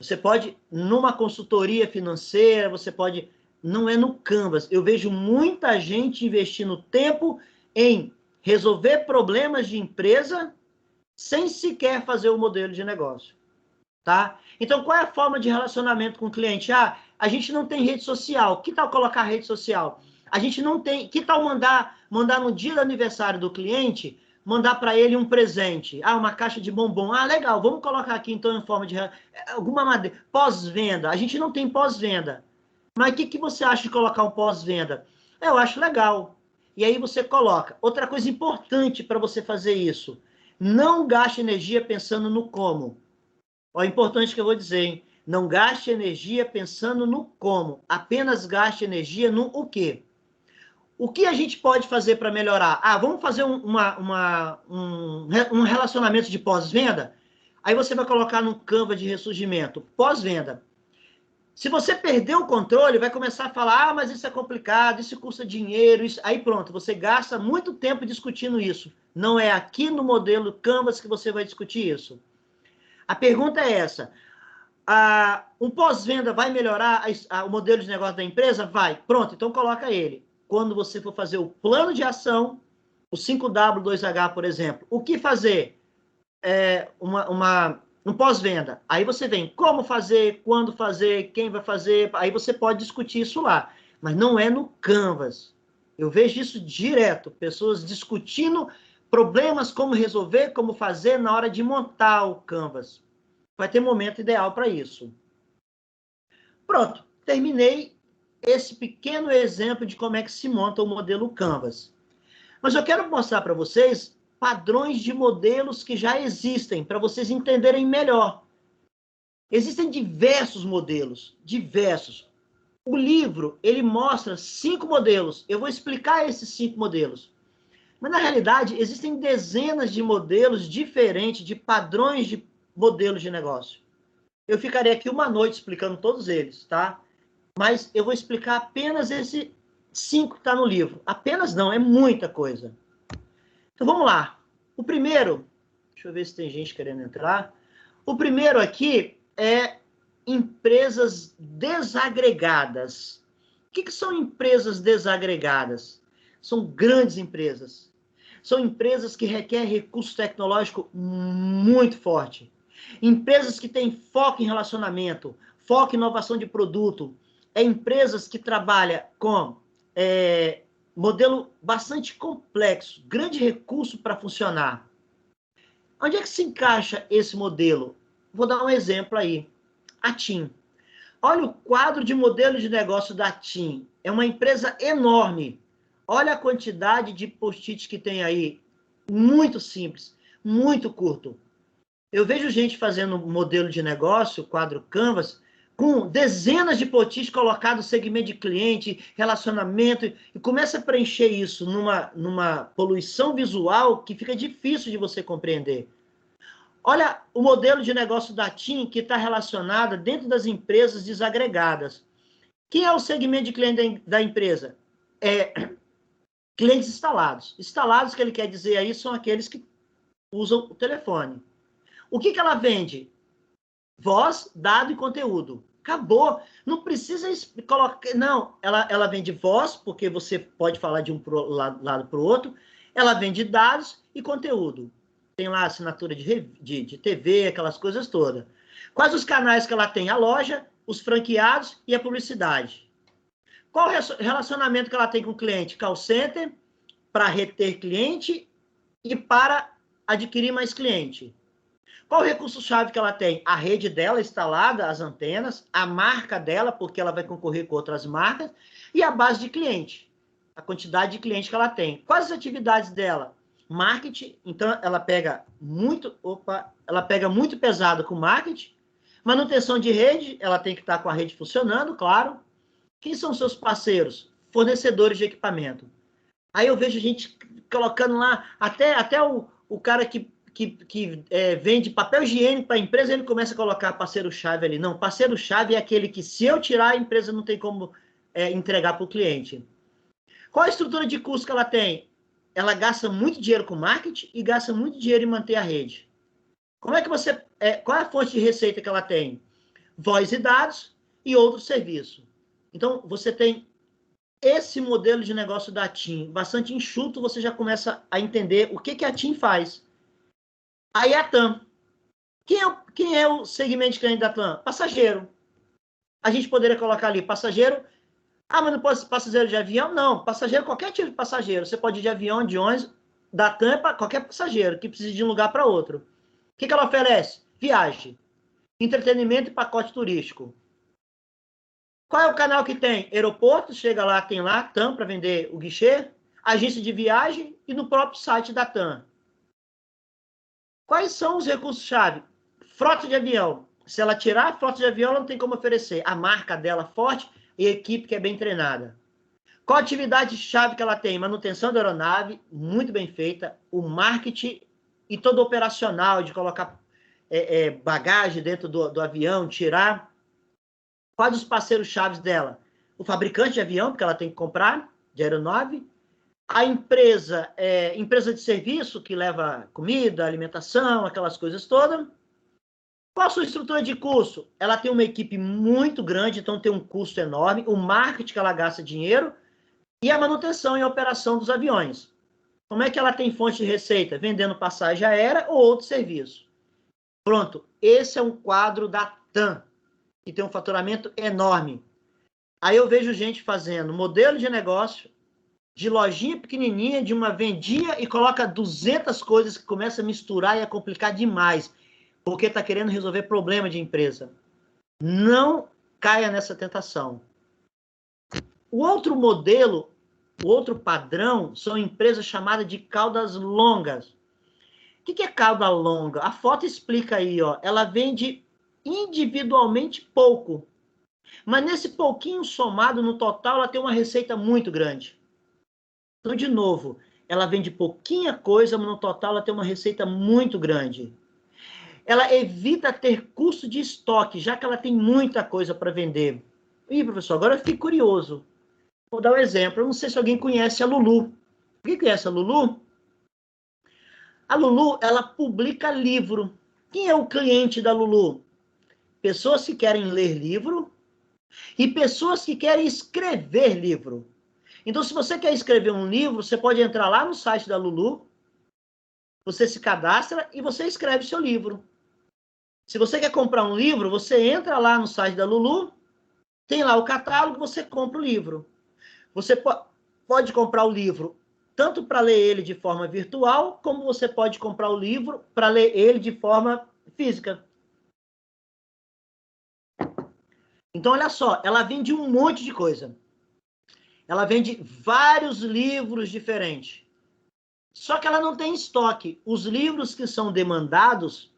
Você pode, numa consultoria financeira, você pode... Não é no Canvas. Eu vejo muita gente investindo tempo em resolver problemas de empresa sem sequer fazer o modelo de negócio. Tá? Então, qual é a forma de relacionamento com o cliente? A gente não tem rede social. Que tal colocar rede social? A gente não tem... Que tal mandar no dia do aniversário do cliente, mandar para ele um presente? Uma caixa de bombom. Legal, vamos colocar aqui, então, em forma de... Alguma maneira. Pós-venda. A gente não tem pós-venda. Mas o que você acha de colocar um pós-venda? Eu acho legal. E aí você coloca. Outra coisa importante para você fazer isso. Não gaste energia pensando no como. Ó, importante que eu vou dizer, hein? Não gaste energia pensando no como, apenas gaste energia no o quê. O que a gente pode fazer para melhorar? Ah, vamos fazer um relacionamento de pós-venda? Aí você vai colocar no Canva de ressurgimento, pós-venda. Se você perder o controle, vai começar a falar, ah, mas isso é complicado, isso custa dinheiro, isso... Aí pronto, você gasta muito tempo discutindo isso. Não é aqui no modelo Canvas que você vai discutir isso. A pergunta é essa, um pós-venda vai melhorar o modelo de negócio da empresa? Vai. Pronto, então coloca ele. Quando você for fazer o plano de ação, o 5W2H, por exemplo, o que fazer? Um pós-venda. Aí você vem como fazer, quando fazer, quem vai fazer, aí você pode discutir isso lá. Mas não é no Canvas. Eu vejo isso direto, pessoas discutindo problemas, como resolver, como fazer na hora de montar o Canvas. Vai ter momento ideal para isso. Pronto, terminei esse pequeno exemplo de como é que se monta o modelo Canvas. Mas eu quero mostrar para vocês padrões de modelos que já existem, para vocês entenderem melhor. Existem diversos modelos, diversos. O livro, ele mostra 5 modelos. Eu vou explicar esses 5 modelos. Mas, na realidade, existem dezenas de modelos diferentes, de padrões de modelos de negócio. Eu ficaria aqui uma noite explicando todos eles, tá? Mas eu vou explicar apenas esse 5 que está no livro. Apenas não, é muita coisa. Então, vamos lá. O primeiro, deixa eu ver se tem gente querendo entrar. O primeiro aqui é empresas desagregadas. O que são empresas desagregadas? São grandes empresas. São empresas que requerem recurso tecnológico muito forte. Empresas que têm foco em relacionamento, foco em inovação de produto. Empresas que trabalham com modelo bastante complexo, grande recurso para funcionar. Onde é que se encaixa esse modelo? Vou dar um exemplo aí. A TIM. Olha o quadro de modelo de negócio da TIM. É uma empresa enorme. Olha a quantidade de post-it que tem aí. Muito simples, muito curto. Eu vejo gente fazendo modelo de negócio, quadro Canvas, com dezenas de post-its colocados, segmento de cliente, relacionamento, e começa a preencher isso numa poluição visual que fica difícil de você compreender. Olha o modelo de negócio da TIM que está relacionado dentro das empresas desagregadas. Quem é o segmento de cliente da empresa? Clientes instalados. Instalados, que ele quer dizer aí, são aqueles que usam o telefone. O que ela vende? Voz, dado e conteúdo. Acabou. Não precisa colocar... Não, ela vende voz, porque você pode falar de um lado para o outro. Ela vende dados e conteúdo. Tem lá assinatura de TV, aquelas coisas todas. Quais os canais que ela tem? A loja, os franqueados e a publicidade. Qual o relacionamento que ela tem com o cliente? Call center, para reter cliente e para adquirir mais cliente. Qual o recurso-chave que ela tem? A rede dela instalada, as antenas, a marca dela, porque ela vai concorrer com outras marcas, e a base de cliente, a quantidade de cliente que ela tem. Quais as atividades dela? Marketing, então ela pega muito pesado com marketing. Manutenção de rede, ela tem que estar com a rede funcionando, claro. Quem são seus parceiros? Fornecedores de equipamento. Aí eu vejo gente colocando lá, até o cara que vende papel higiênico para a empresa, ele começa a colocar parceiro-chave ali. Não, parceiro-chave é aquele que, se eu tirar, a empresa não tem como entregar para o cliente. Qual a estrutura de custo que ela tem? Ela gasta muito dinheiro com marketing e gasta muito dinheiro em manter a rede. Como é que você... qual é a fonte de receita que ela tem? Voz e dados e outros serviços. Então, você tem esse modelo de negócio da TIM, bastante enxuto, você já começa a entender o que a TIM faz. Aí a TAM. Quem é o segmento de cliente da TAM? Passageiro. A gente poderia colocar ali passageiro. Ah, mas não pode ser passageiro de avião? Não, passageiro, qualquer tipo de passageiro. Você pode ir de avião, de ônibus, da TAM é para qualquer passageiro que precise de um lugar para outro. O que ela oferece? Viagem, entretenimento e pacote turístico. Qual é o canal que tem? Aeroporto, chega lá, tem lá, TAM para vender o guichê, agência de viagem e no próprio site da TAM. Quais são os recursos-chave? Frota de avião. Se ela tirar a frota de avião, ela não tem como oferecer a marca dela forte e a equipe que é bem treinada. Qual a atividade-chave que ela tem? Manutenção da aeronave, muito bem feita, o marketing e todo o operacional de colocar bagagem dentro do avião, tirar. Quais os parceiros-chave dela? O fabricante de avião, porque ela tem que comprar, de aeronave. A empresa de serviço, que leva comida, alimentação, aquelas coisas todas. Qual a sua estrutura de custo? Ela tem uma equipe muito grande, então tem um custo enorme. O marketing que ela gasta dinheiro e a manutenção e a operação dos aviões. Como é que ela tem fonte de receita? Vendendo passagem aérea ou outro serviço. Pronto, esse é um quadro da TAM, que tem um faturamento enorme. Aí eu vejo gente fazendo modelo de negócio, de lojinha pequenininha, de uma vendia e coloca 200 coisas que começa a misturar e a complicar demais, porque está querendo resolver problema de empresa. Não caia nessa tentação. O outro modelo, o outro padrão, são empresas chamadas de caudas longas. O que é cauda longa? A foto explica aí, ó. Ela vende individualmente pouco, mas nesse pouquinho somado, no total, ela tem uma receita muito grande. Então, de novo, ela vende pouquinha coisa, mas no total ela tem uma receita muito grande. Ela evita ter custo de estoque, já que ela tem muita coisa para vender. Ih, professor, agora eu fiquei curioso. Vou dar um exemplo. Eu não sei se alguém conhece a Lulu. Quem conhece a Lulu? A Lulu, ela publica livro. Quem é o cliente da Lulu? Pessoas que querem ler livro e pessoas que querem escrever livro. Então, se você quer escrever um livro, você pode entrar lá no site da Lulu, você se cadastra e você escreve seu livro. Se você quer comprar um livro, você entra lá no site da Lulu, tem lá o catálogo, você compra o livro. Você pode comprar o livro tanto para ler ele de forma virtual, como você pode comprar o livro para ler ele de forma física. Então, olha só, ela vende um monte de coisa. Ela vende vários livros diferentes. Só que ela não tem estoque. Os livros que são demandados,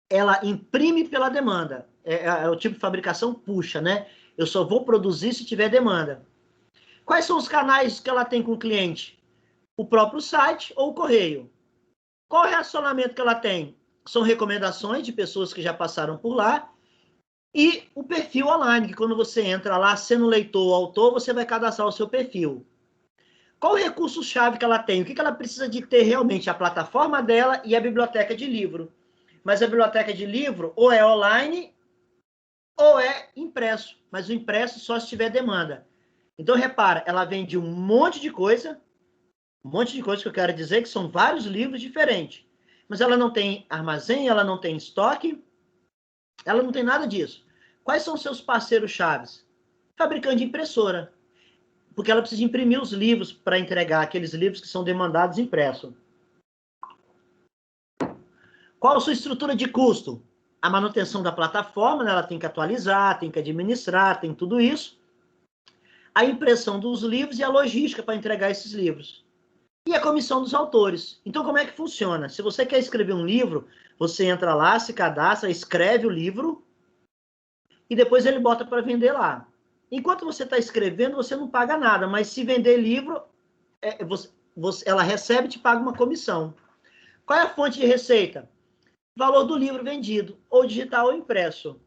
ela imprime pela demanda. É o tipo de fabricação puxa, né? Eu só vou produzir se tiver demanda. Quais são os canais que ela tem com o cliente? O próprio site ou o correio. Qual o relacionamento que ela tem? São recomendações de pessoas que já passaram por lá e o perfil online, que quando você entra lá, sendo leitor ou autor, você vai cadastrar o seu perfil. Qual o recurso-chave que ela tem? O que ela precisa de ter realmente? A plataforma dela e a biblioteca de livro. Mas a biblioteca de livro ou é online ou é impresso. Mas o impresso só se tiver demanda. Então, repara, ela vende um monte de coisa que eu quero dizer que são vários livros diferentes. Mas ela não tem armazém, ela não tem estoque, ela não tem nada disso. Quais são seus parceiros-chave? Fabricante de impressora. Porque ela precisa imprimir os livros para entregar aqueles livros que são demandados impresso. Qual a sua estrutura de custo? A manutenção da plataforma, né? Ela tem que atualizar, tem que administrar, tem tudo isso. A impressão dos livros e a logística para entregar esses livros. E a comissão dos autores. Então, como é que funciona? Se você quer escrever um livro, você entra lá, se cadastra, escreve o livro e depois ele bota para vender lá. Enquanto você está escrevendo, você não paga nada, mas se vender livro, ela recebe e te paga uma comissão. Qual é a fonte de receita? Valor do livro vendido, ou digital ou impresso.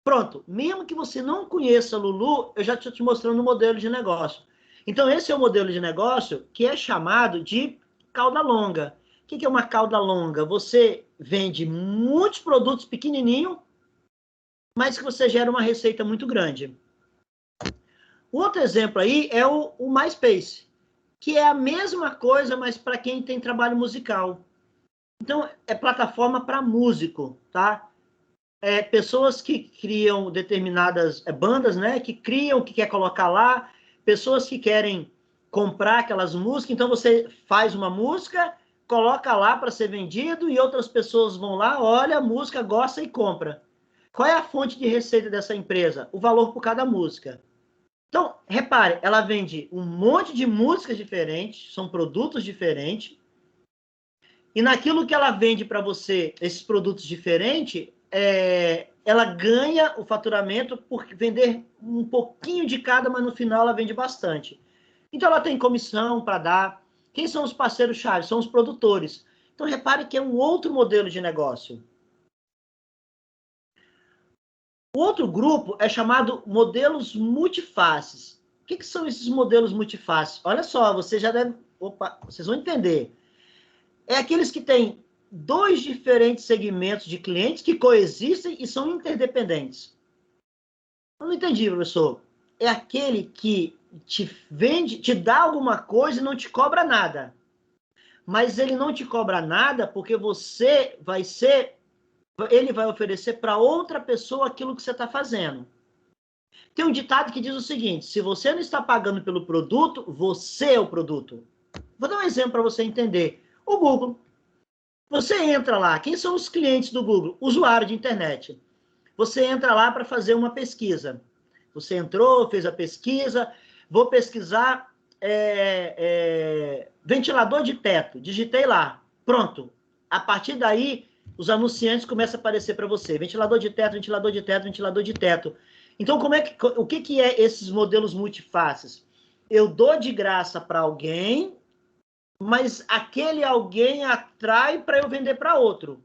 Pronto, mesmo que você não conheça Lulu, eu já estou te mostrando o modelo de negócio. Então, esse é o modelo de negócio que é chamado de cauda longa. O que é uma cauda longa? Você vende muitos produtos pequenininhos, mas que você gera uma receita muito grande. Outro exemplo aí é o MySpace, que é a mesma coisa, mas para quem tem trabalho musical. Então, é plataforma para músico, tá? Pessoas que criam determinadas bandas, né? Que criam, que quer colocar lá, pessoas que querem comprar aquelas músicas. Então, você faz uma música, coloca lá para ser vendido e outras pessoas vão lá, olha a música, gosta e compra. Qual é a fonte de receita dessa empresa? O valor por cada música. Então, repare, ela vende um monte de músicas diferentes, são produtos diferentes, e naquilo que ela vende para você, esses produtos diferentes, ela ganha o faturamento por vender um pouquinho de cada, mas no final ela vende bastante. Então ela tem comissão para dar. Quem são os parceiros-chave? São os produtores. Então repare que é um outro modelo de negócio. O outro grupo é chamado modelos multifaces. O que são esses modelos multifaces? Olha só, você já deve... Opa, vocês vão entender. É aqueles que têm dois diferentes segmentos de clientes que coexistem e são interdependentes. Eu não entendi, professor. É aquele que te vende, te dá alguma coisa e não te cobra nada. Mas ele não te cobra nada porque ele vai oferecer para outra pessoa aquilo que você está fazendo. Tem um ditado que diz o seguinte: se você não está pagando pelo produto, você é o produto. Vou dar um exemplo para você entender. O Google. Você entra lá. Quem são os clientes do Google? Usuário de internet. Você entra lá para fazer uma pesquisa. Você entrou, fez a pesquisa. Vou pesquisar ventilador de teto. Digitei lá. Pronto. A partir daí, os anunciantes começam a aparecer para você. Ventilador de teto, ventilador de teto, ventilador de teto. Então, o que é esses modelos multifaces? Eu dou de graça para alguém, mas aquele alguém atrai para eu vender para outro.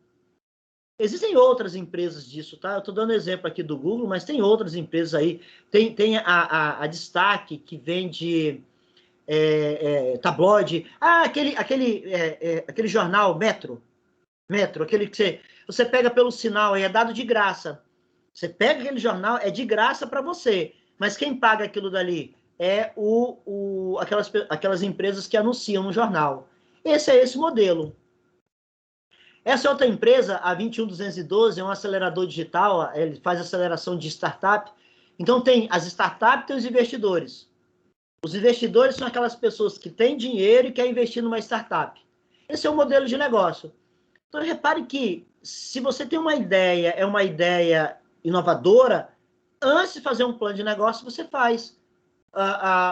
Existem outras empresas disso, tá? Eu estou dando exemplo aqui do Google, mas tem outras empresas aí. Tem a Destaque, que vende tabloide. Aquele jornal Metro, aquele que você pega pelo sinal e é dado de graça. Você pega aquele jornal, é de graça para você. Mas quem paga aquilo dali é aquelas empresas que anunciam no jornal. Esse é esse modelo. Essa outra empresa, a 21212, é um acelerador digital, ele faz aceleração de startup. Então, tem as startups e tem os investidores. Os investidores são aquelas pessoas que têm dinheiro e querem investir numa startup. Esse é o modelo de negócio. Então, repare que, se você tem uma ideia, é uma ideia inovadora, antes de fazer um plano de negócio, você faz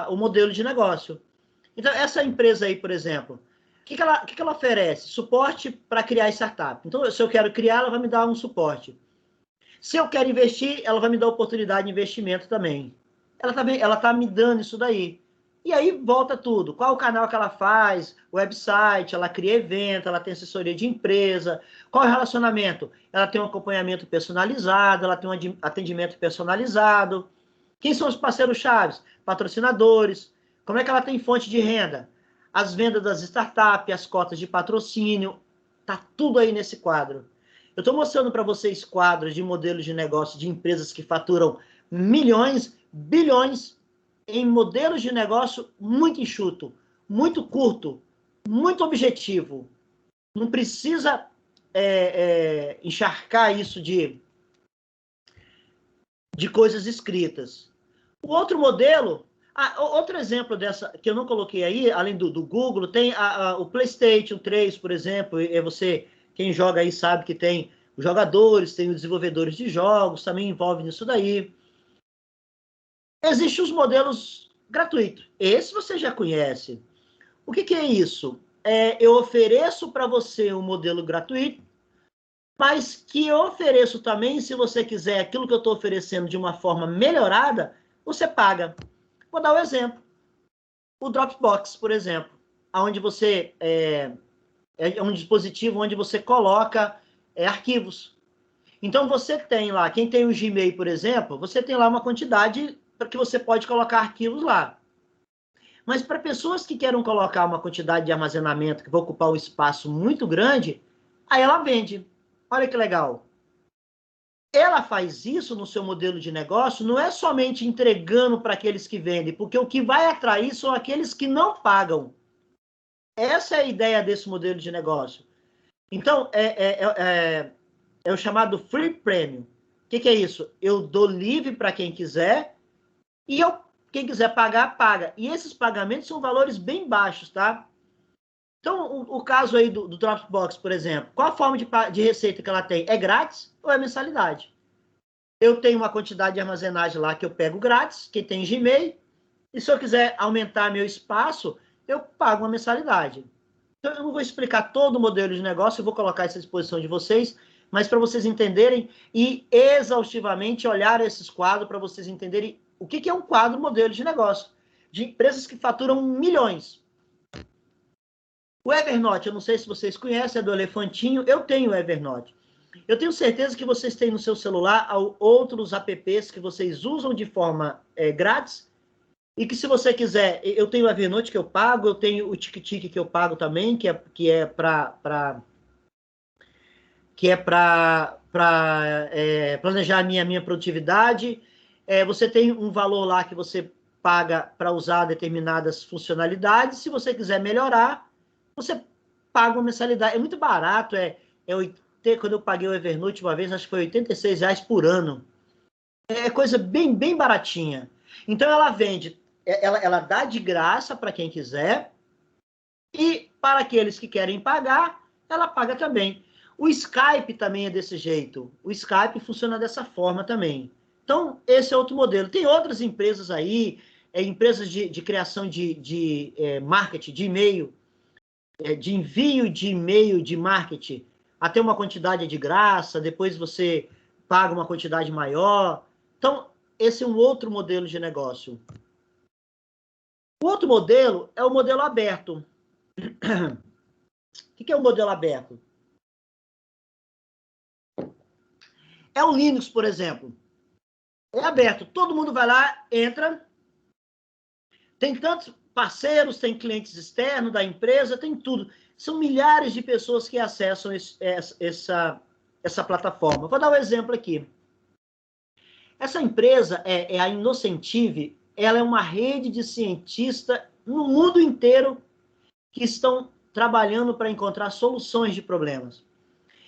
o modelo de negócio. Então, essa empresa aí, por exemplo, o que ela oferece? Suporte para criar startup. Então, se eu quero criar, ela vai me dar um suporte. Se eu quero investir, ela vai me dar oportunidade de investimento também. Ela está me dando isso daí. E aí volta tudo. Qual o canal que ela faz? Website, ela cria evento, ela tem assessoria de empresa. Qual é o relacionamento? Ela tem um acompanhamento personalizado, ela tem um atendimento personalizado. Quem são os parceiros-chave? Patrocinadores. Como é que ela tem fonte de renda? As vendas das startups, as cotas de patrocínio. Tá tudo aí nesse quadro. Eu estou mostrando para vocês quadros de modelos de negócio de empresas que faturam milhões, bilhões, em modelos de negócio muito enxuto, muito curto, muito objetivo. Não precisa encharcar isso de coisas escritas. O outro modelo, outro exemplo dessa, que eu não coloquei aí, além do Google, tem o PlayStation 3, por exemplo, quem joga aí sabe que tem os jogadores, tem os desenvolvedores de jogos, também envolve nisso daí. Existem os modelos gratuitos. Esse você já conhece. O que é isso? Eu ofereço para você um modelo gratuito, mas que eu ofereço também, se você quiser aquilo que eu estou oferecendo de uma forma melhorada, você paga. Vou dar um exemplo. O Dropbox, por exemplo, onde você é um dispositivo onde você coloca arquivos. Então, você tem lá, quem tem o Gmail, por exemplo, você tem lá uma quantidade para que você pode colocar arquivos lá. Mas para pessoas que querem colocar uma quantidade de armazenamento que vai ocupar um espaço muito grande, aí ela vende. Olha que legal. Ela faz isso no seu modelo de negócio, não é somente entregando para aqueles que vendem, porque o que vai atrair são aqueles que não pagam. Essa é a ideia desse modelo de negócio. Então, é o chamado Free Premium. O que é isso? Eu dou livre para quem quiser e quem quiser pagar, paga. E esses pagamentos são valores bem baixos, tá? Então, o caso aí do Dropbox, por exemplo, qual a forma de receita que ela tem? É grátis ou é mensalidade? Eu tenho uma quantidade de armazenagem lá que eu pego grátis, quem tem Gmail, e se eu quiser aumentar meu espaço, eu pago uma mensalidade. Então, eu não vou explicar todo o modelo de negócio, eu vou colocar isso à disposição de vocês, mas para vocês entenderem e exaustivamente olhar esses quadros para vocês entenderem o que é um quadro modelo de negócio, de empresas que faturam milhões. O Evernote, eu não sei se vocês conhecem, é do Elefantinho, eu tenho o Evernote. Eu tenho certeza que vocês têm no seu celular outros apps que vocês usam de forma grátis, e que se você quiser, eu tenho o Evernote que eu pago, eu tenho o TickTick que eu pago também, que é para planejar a minha produtividade. Você tem um valor lá que você paga para usar determinadas funcionalidades. Se você quiser melhorar, você paga uma mensalidade. É muito barato, quando eu paguei o Evernote uma vez, acho que foi R$86 por ano. É coisa bem baratinha. Então ela vende, ela dá de graça para quem quiser, e para aqueles que querem pagar, ela paga também. O Skype também é desse jeito. O Skype funciona dessa forma também. Então, esse é outro modelo. Tem outras empresas aí, empresas de criação de marketing, de e-mail, de envio de e-mail de marketing, até uma quantidade de graça, depois você paga uma quantidade maior. Então, esse é um outro modelo de negócio. O outro modelo é o modelo aberto. O que é o modelo aberto? É o Linux, por exemplo. É aberto. Todo mundo vai lá, entra. Tem tantos parceiros, tem clientes externos da empresa, tem tudo. São milhares de pessoas que acessam essa plataforma. Vou dar um exemplo aqui. Essa empresa é a Inocentive. Ela é uma rede de cientistas no mundo inteiro que estão trabalhando para encontrar soluções de problemas.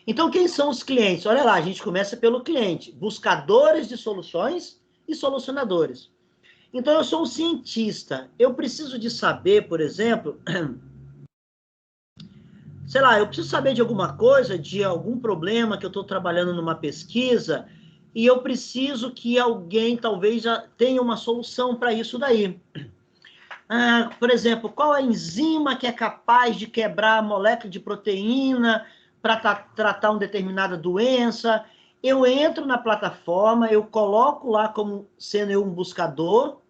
Então, quem são os clientes? Olha lá, a gente começa pelo cliente. Buscadores de soluções e solucionadores. Então, eu sou um cientista. Eu preciso de saber, por exemplo, sei lá, eu preciso saber de alguma coisa, de algum problema que eu estou trabalhando numa pesquisa, e eu preciso que alguém talvez já tenha uma solução para isso daí. Por exemplo, qual a enzima que é capaz de quebrar a molécula de proteína para tratar uma determinada doença? Eu entro na plataforma, eu coloco lá como sendo eu um buscador,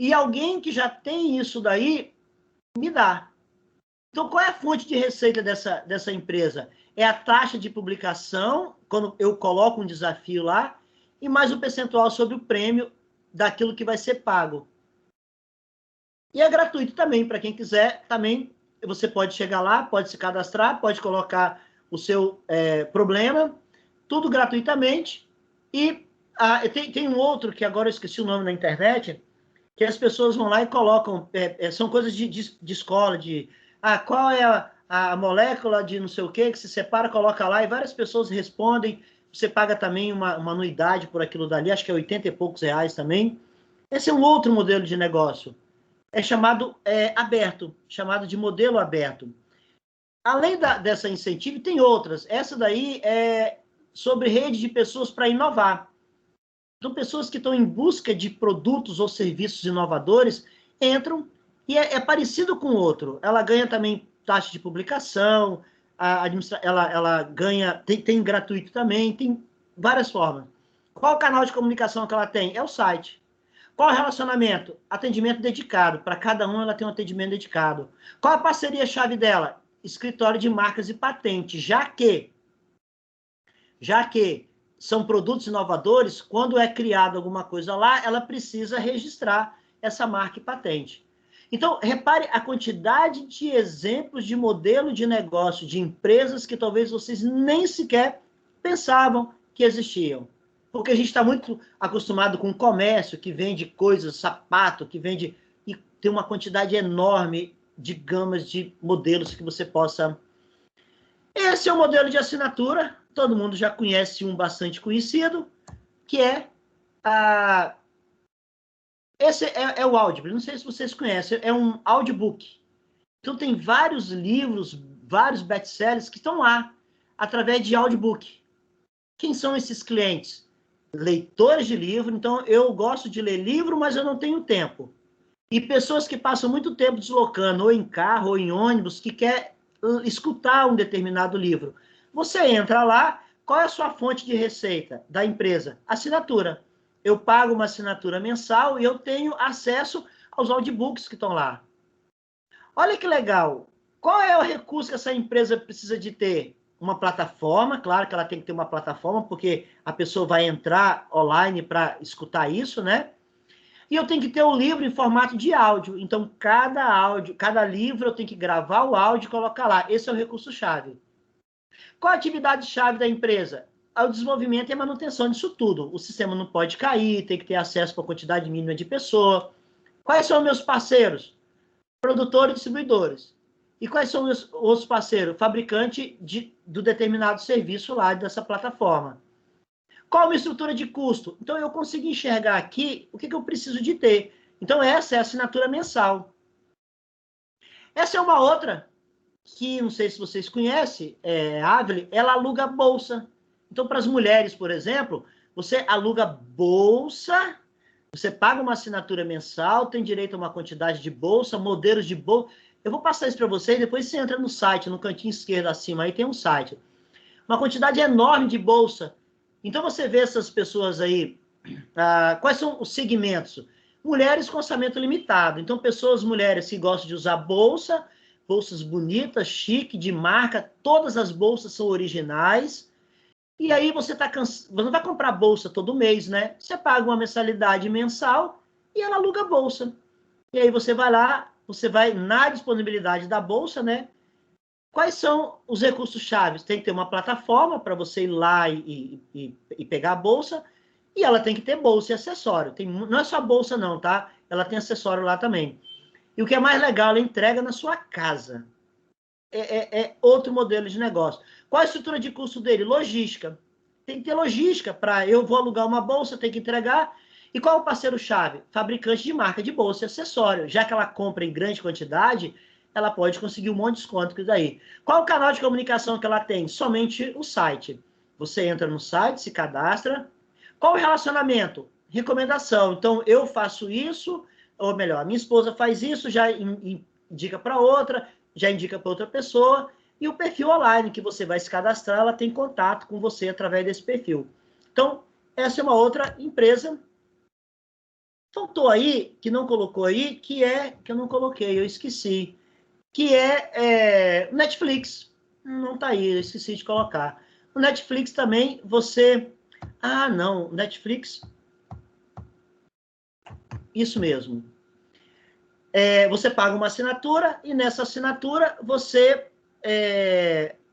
e alguém que já tem isso daí me dá. Então, qual é a fonte de receita dessa empresa? É a taxa de publicação, quando eu coloco um desafio lá, e mais o percentual sobre o prêmio daquilo que vai ser pago. E é gratuito também, para quem quiser, também você pode chegar lá, pode se cadastrar, pode colocar o seu problema, tudo gratuitamente. E tem um outro, que agora eu esqueci o nome na internet, que as pessoas vão lá e colocam, são coisas de escola, qual é a molécula de não sei o que se separa, coloca lá, e várias pessoas respondem, você paga também uma anuidade por aquilo dali, acho que é 80 e poucos reais também. Esse é um outro modelo de negócio. É chamado aberto, chamado de modelo aberto. Além dessa Incentive, tem outras. Essa daí é sobre rede de pessoas para inovar. Então, pessoas que estão em busca de produtos ou serviços inovadores entram e é parecido com o outro. Ela ganha também taxa de publicação, ela ganha, tem gratuito também, tem várias formas. Qual o canal de comunicação que ela tem? É o site. Qual o relacionamento? Atendimento dedicado. Para cada um, ela tem um atendimento dedicado. Qual a parceria-chave dela? Escritório de marcas e patentes. Já que são produtos inovadores, quando é criado alguma coisa lá, ela precisa registrar essa marca e patente. Então, repare a quantidade de exemplos de modelo de negócio de empresas que talvez vocês nem sequer pensavam que existiam. Porque a gente está muito acostumado com o comércio, que vende coisas, sapato, que vende... E tem uma quantidade enorme de gamas de modelos que você possa... Esse é o modelo de assinatura. Todo mundo já conhece um bastante conhecido, que é esse é o Audible. Não sei se vocês conhecem, é um audiobook. Então tem vários livros, vários best-sellers que estão lá, através de audiobook. Quem são esses clientes? Leitores de livro. Então eu gosto de ler livro, mas eu não tenho tempo. E pessoas que passam muito tempo deslocando, ou em carro, ou em ônibus, que quer escutar um determinado livro. Você entra lá, Qual é a sua fonte de receita da empresa? Assinatura. Eu pago uma assinatura mensal e eu tenho acesso aos audiobooks que estão lá. Olha que legal. Qual é o recurso que essa empresa precisa de ter? Uma plataforma, claro que ela tem que ter uma plataforma, porque a pessoa vai entrar online para escutar isso, né? E eu tenho que ter o livro em formato de áudio. Então, cada livro eu tenho que gravar o áudio e colocar lá. Esse é o recurso-chave. Qual a atividade-chave da empresa? É o desenvolvimento e a manutenção disso tudo. O sistema não pode cair, tem que ter acesso para a quantidade mínima de pessoa. Quais são meus parceiros? Produtores e distribuidores. E quais são os outros parceiros? Fabricante do determinado serviço lá dessa plataforma. Qual a minha estrutura de custo? Então, eu consigo enxergar aqui o que eu preciso de ter. Então, essa é a assinatura mensal. Essa é uma outra que, não sei se vocês conhecem, a Avely, ela aluga bolsa. Então, para as mulheres, por exemplo, você aluga bolsa, você paga uma assinatura mensal, tem direito a uma quantidade de bolsa, modelos de bolsa. Eu vou passar isso para vocês, depois você entra no site, no cantinho esquerdo acima, aí tem um site. Uma quantidade enorme de bolsa. Então, você vê essas pessoas aí, quais são os segmentos? Mulheres com orçamento limitado. Então, mulheres que gostam de usar bolsas bonitas, chique, de marca, todas as bolsas são originais. E aí você não vai comprar bolsa todo mês, né? Você paga uma mensalidade mensal e ela aluga a bolsa. E aí você vai lá, você vai na disponibilidade da bolsa, né? Quais são os recursos-chave? Tem que ter uma plataforma para você ir lá e pegar a bolsa, e ela tem que ter bolsa e acessório. Não é só bolsa não, tá? Ela tem acessório lá também. E o que é mais legal, ela entrega na sua casa. É outro modelo de negócio. Qual a estrutura de custo dele? Logística. Tem que ter logística para eu vou alugar uma bolsa, tem que entregar. E qual é o parceiro-chave? Fabricante de marca de bolsa e acessório. Já que ela compra em grande quantidade, ela pode conseguir um monte de desconto com isso daí. Qual o canal de comunicação que ela tem? Somente o site. Você entra no site, se cadastra. Qual o relacionamento? Recomendação. Então, eu faço isso, ou melhor, minha esposa faz isso, já indica para outra, já indica para outra pessoa, e o perfil online que você vai se cadastrar, ela tem contato com você através desse perfil. Então, essa é uma outra empresa. Faltou aí, que não colocou aí, que eu não coloquei, eu esqueci, que é Netflix. Não está aí, eu esqueci de colocar. O Netflix também, você... Ah, não, Netflix... Isso mesmo. Você paga uma assinatura e nessa assinatura você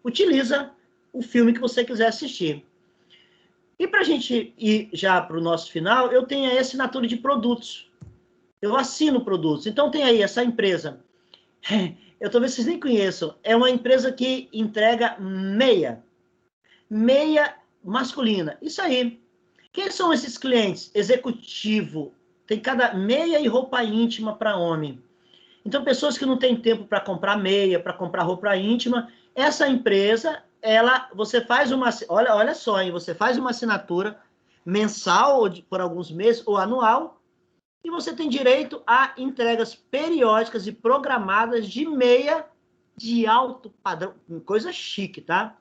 utiliza o filme que você quiser assistir. E para a gente ir já para o nosso final, eu tenho aí a assinatura de produtos. Eu assino produtos. Então tem aí essa empresa. Eu talvez vocês nem conheçam. É uma empresa que entrega meia masculina. Isso aí. Quem são esses clientes? Executivo. Tem cada meia e roupa íntima para homem. Então, pessoas que não têm tempo para comprar meia, para comprar roupa íntima, essa empresa, você faz uma... Olha só, hein? Você faz uma assinatura mensal, ou por alguns meses, ou anual, e você tem direito a entregas periódicas e programadas de meia de alto padrão. Coisa chique, tá?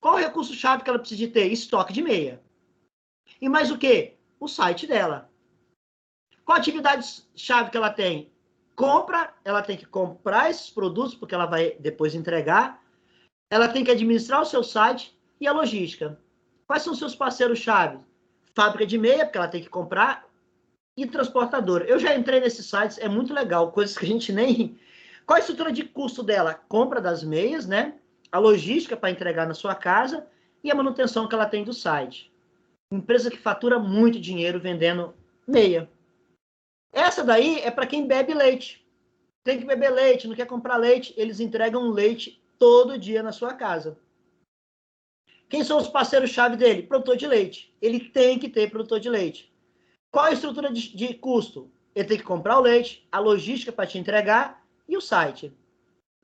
Qual o recurso-chave que ela precisa de ter? Estoque de meia. E mais o quê? O site dela. Qual a atividade-chave que ela tem? Compra, ela tem que comprar esses produtos, porque ela vai depois entregar. Ela tem que administrar o seu site e a logística. Quais são os seus parceiros-chave? Fábrica de meia, porque ela tem que comprar, e transportadora. Eu já entrei nesses sites, é muito legal, coisas que a gente nem... Qual a estrutura de custo dela? Compra das meias, né? A logística para entregar na sua casa e a manutenção que ela tem do site. Empresa que fatura muito dinheiro vendendo meia. Essa daí é para quem bebe leite. Tem que beber leite, não quer comprar leite, eles entregam leite todo dia na sua casa. Quem são os parceiros-chave dele? Produtor de leite. Ele tem que ter produtor de leite. Qual a estrutura de custo? Ele tem que comprar o leite, a logística para te entregar e o site.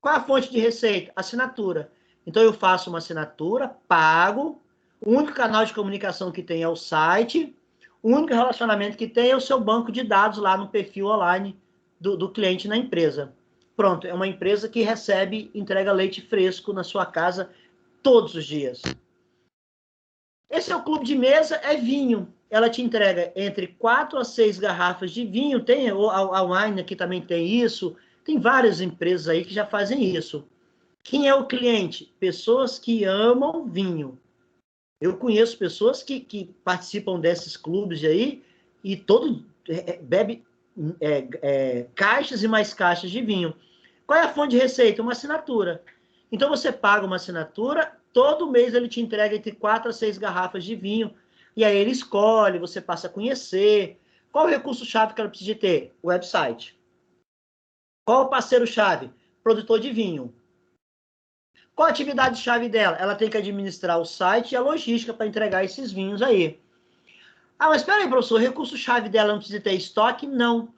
Qual é a fonte de receita? Assinatura. Então, eu faço uma assinatura, pago, o único canal de comunicação que tem é o site, o único relacionamento que tem é o seu banco de dados lá no perfil online do cliente na empresa. Pronto, é uma empresa que entrega leite fresco na sua casa todos os dias. Esse é o clube de mesa, é vinho. Ela te entrega entre 4 a 6 garrafas de vinho. Tem a Wine aqui também tem isso. Tem várias empresas aí que já fazem isso. Quem é o cliente? Pessoas que amam vinho. Eu conheço pessoas que participam desses clubes aí e todo bebe caixas e mais caixas de vinho. Qual é a fonte de receita? Uma assinatura. Então você paga uma assinatura, todo mês ele te entrega entre 4 a 6 garrafas de vinho, e aí ele escolhe, você passa a conhecer. Qual o recurso-chave que ela precisa de ter? O website. Qual o parceiro-chave? Produtor de vinho. Qual a atividade-chave dela? Ela tem que administrar o site e a logística para entregar esses vinhos aí. Ah, mas espera aí, professor, o recurso-chave dela não precisa ter estoque? Não,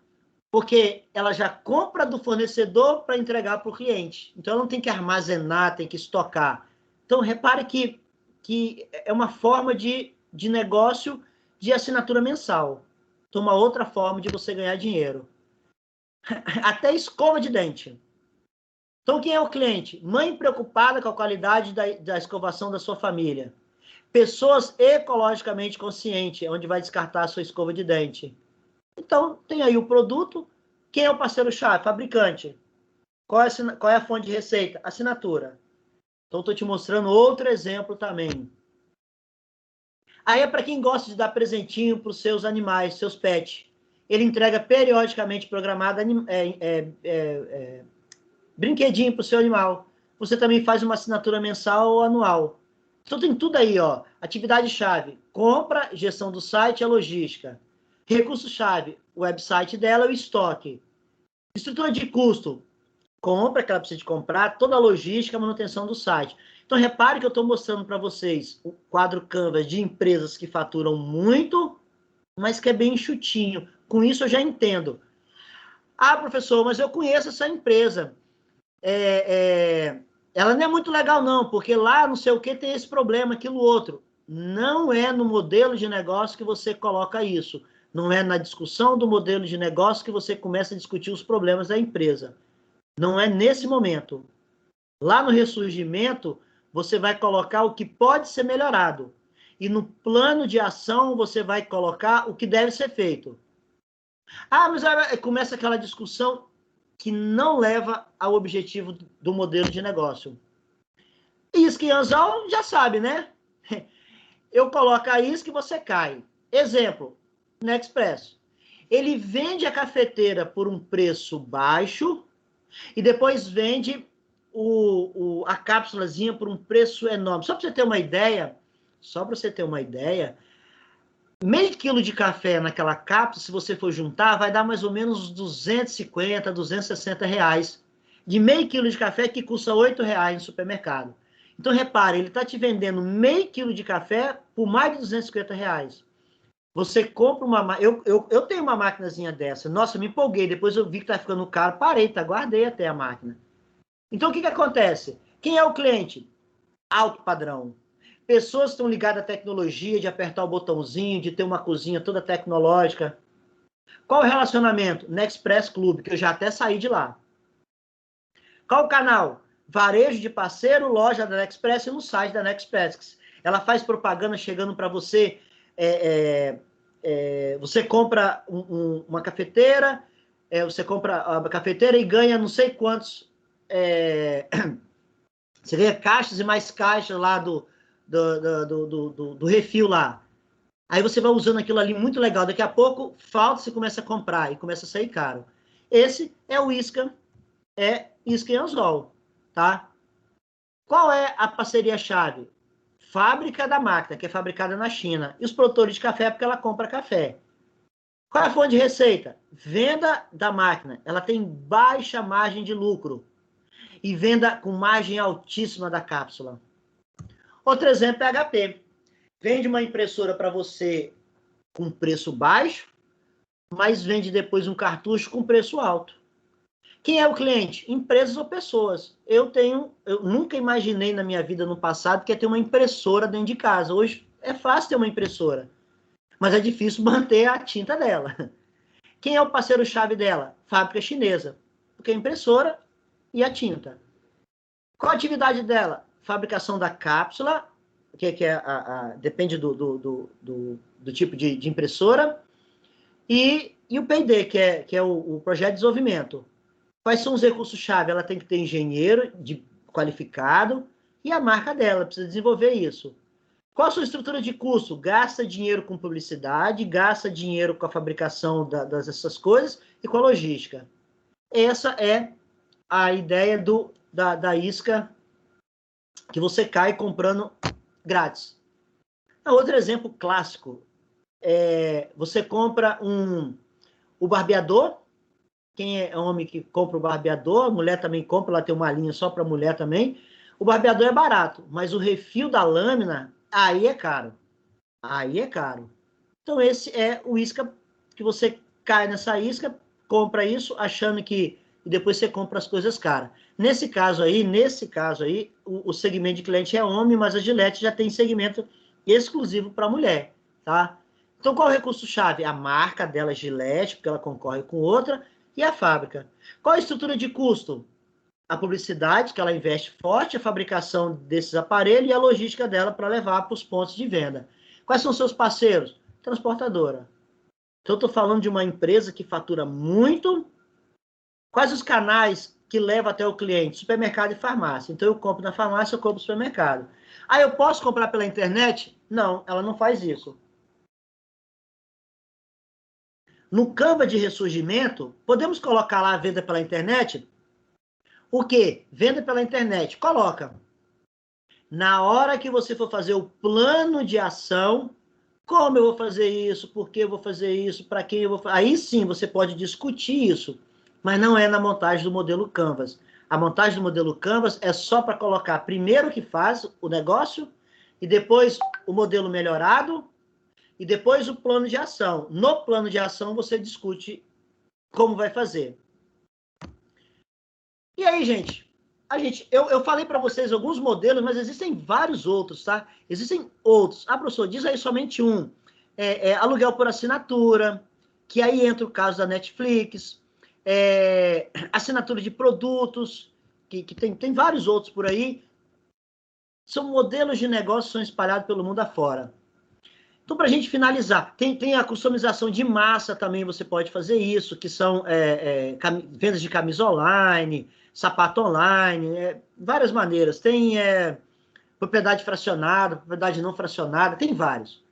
porque ela já compra do fornecedor para entregar para o cliente. Então, ela não tem que armazenar, tem que estocar. Então, repare que é uma forma de negócio de assinatura mensal. Então, uma outra forma de você ganhar dinheiro. Até escova de dente. Então, quem é o cliente? Mãe preocupada com a qualidade da escovação da sua família. Pessoas ecologicamente conscientes, onde vai descartar a sua escova de dente. Então, tem aí o produto. Quem é o parceiro-chave? Fabricante. Qual é a fonte de receita? Assinatura. Então, estou te mostrando outro exemplo também. Aí é para quem gosta de dar presentinho para os seus animais, seus pets. Ele entrega periodicamente programado brinquedinho para o seu animal. Você também faz uma assinatura mensal ou anual. Então tem tudo aí, ó. Atividade-chave, compra, gestão do site e a logística. Recurso-chave, o website dela, o estoque. Estrutura de custo, compra, que ela precisa de comprar, toda a logística, a manutenção do site. Então repare que eu estou mostrando para vocês o quadro Canvas de empresas que faturam muito, mas que é bem enxutinho. Com isso eu já entendo. Ah, professor, mas eu conheço essa empresa. Ela não é muito legal, não, porque lá não sei o que tem esse problema, aquilo outro. Não é no modelo de negócio que você coloca isso. Não é na discussão do modelo de negócio que você começa a discutir os problemas da empresa. Não é nesse momento. Lá no ressurgimento, você vai colocar o que pode ser melhorado. E no plano de ação, você vai colocar o que deve ser feito. Ah, mas aí começa aquela discussão que não leva ao objetivo do modelo de negócio. Isca e anzol, já sabe, né? Eu coloco a isca e você cai. Exemplo, Nexpress. Ele vende a cafeteira por um preço baixo e depois vende a cápsulazinha por um preço enorme. Só para você ter uma ideia, meio quilo de café naquela cápsula, se você for juntar, vai dar mais ou menos 250, 260 reais. De meio quilo de café que custa 8 reais no supermercado. Então, repare, ele está te vendendo meio quilo de café por mais de 250 reais. Você compra uma... Eu tenho uma maquinazinha dessa. Nossa, me empolguei. Depois eu vi que está ficando caro. Parei, guardei até a máquina. Então, o que acontece? Quem é o cliente? Alto padrão. Pessoas que estão ligadas à tecnologia, de apertar o botãozinho, de ter uma cozinha toda tecnológica. Qual o relacionamento? Nexpress Club, que eu já até saí de lá. Qual o canal? Varejo de parceiro, loja da Nexpress e no site da Nexpress. Ela faz propaganda chegando para você. Você compra uma cafeteira, você compra a cafeteira e ganha não sei quantos. Você ganha caixas e mais caixas lá do refil lá. Aí você vai usando aquilo ali muito legal. Daqui a pouco falta, você começa a comprar e começa a sair caro. Esse é o isca e anzol, tá? Qual é a parceria-chave? Fábrica da máquina, que é fabricada na China. E os produtores de café, porque ela compra café. Qual é a fonte de receita? Venda da máquina. Ela tem baixa margem de lucro. E venda com margem altíssima da cápsula. Outro exemplo é HP. Vende uma impressora para você com preço baixo, mas vende depois um cartucho com preço alto. Quem é o cliente? Empresas ou pessoas. Eu nunca imaginei na minha vida no passado que ia ter uma impressora dentro de casa. Hoje é fácil ter uma impressora, mas é difícil manter a tinta dela. Quem é o parceiro-chave dela? Fábrica chinesa, porque é a impressora e a tinta. Qual a atividade dela? Fabricação da cápsula depende do tipo de impressora, e o P&D, que é o projeto de desenvolvimento. Quais são os recursos-chave? Ela tem que ter engenheiro qualificado e a marca dela, precisa desenvolver isso. Qual a sua estrutura de custo? Gasta dinheiro com publicidade, gasta dinheiro com a fabricação dessas coisas e com a logística. Essa é a ideia da isca que você cai comprando grátis. Outro exemplo clássico você compra o barbeador. Quem é homem que compra o barbeador, a mulher também compra, lá tem uma linha só para mulher também. O barbeador é barato, mas o refil da lâmina, aí é caro. Aí é caro. Então, esse é o isca que você cai nessa isca, compra isso, achando que... E depois você compra as coisas caras. Nesse caso aí, o segmento de cliente é homem, mas a Gillette já tem segmento exclusivo para mulher, tá? Então, qual é o recurso-chave? A marca dela, Gillette, porque ela concorre com outra, e a fábrica. Qual a estrutura de custo? A publicidade, que ela investe forte, a fabricação desses aparelhos e a logística dela para levar para os pontos de venda. Quais são seus parceiros? Transportadora. Então, eu estou falando de uma empresa que fatura muito. Quais os canais que levam até o cliente? Supermercado e farmácia. Então, eu compro na farmácia, eu compro no supermercado. Eu posso comprar pela internet? Não, ela não faz isso. No Canva de ressurgimento, podemos colocar lá a venda pela internet? O quê? Venda pela internet. Coloca. Na hora que você for fazer o plano de ação, como eu vou fazer isso, por que eu vou fazer isso, para quem eu vou fazer... Aí sim você pode discutir isso, mas não é na montagem do modelo Canvas. A montagem do modelo Canvas é só para colocar primeiro o que faz o negócio, e depois o modelo melhorado, e depois o plano de ação. No plano de ação você discute como vai fazer. E aí, gente? Eu falei para vocês alguns modelos, mas existem vários outros, tá? Existem outros. Professor, diz aí somente um. Aluguel por assinatura, que aí entra o caso da Netflix, assinatura de produtos, que tem vários outros por aí. São modelos de negócio que são espalhados pelo mundo afora. Então, para a gente finalizar, tem a customização de massa também, você pode fazer isso, que são vendas de camisa online, sapato online, várias maneiras. Tem propriedade fracionada, propriedade não fracionada, tem vários.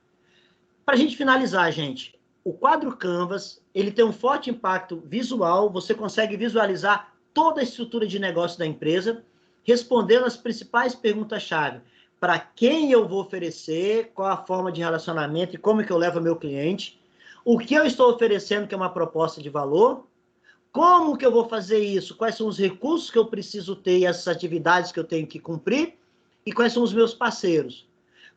Para a gente finalizar, gente, o quadro Canvas, ele tem um forte impacto visual, você consegue visualizar toda a estrutura de negócio da empresa, respondendo as principais perguntas-chave. Para quem eu vou oferecer, qual a forma de relacionamento e como que eu levo meu cliente, o que eu estou oferecendo, que é uma proposta de valor, como que eu vou fazer isso, quais são os recursos que eu preciso ter e essas atividades que eu tenho que cumprir, e quais são os meus parceiros.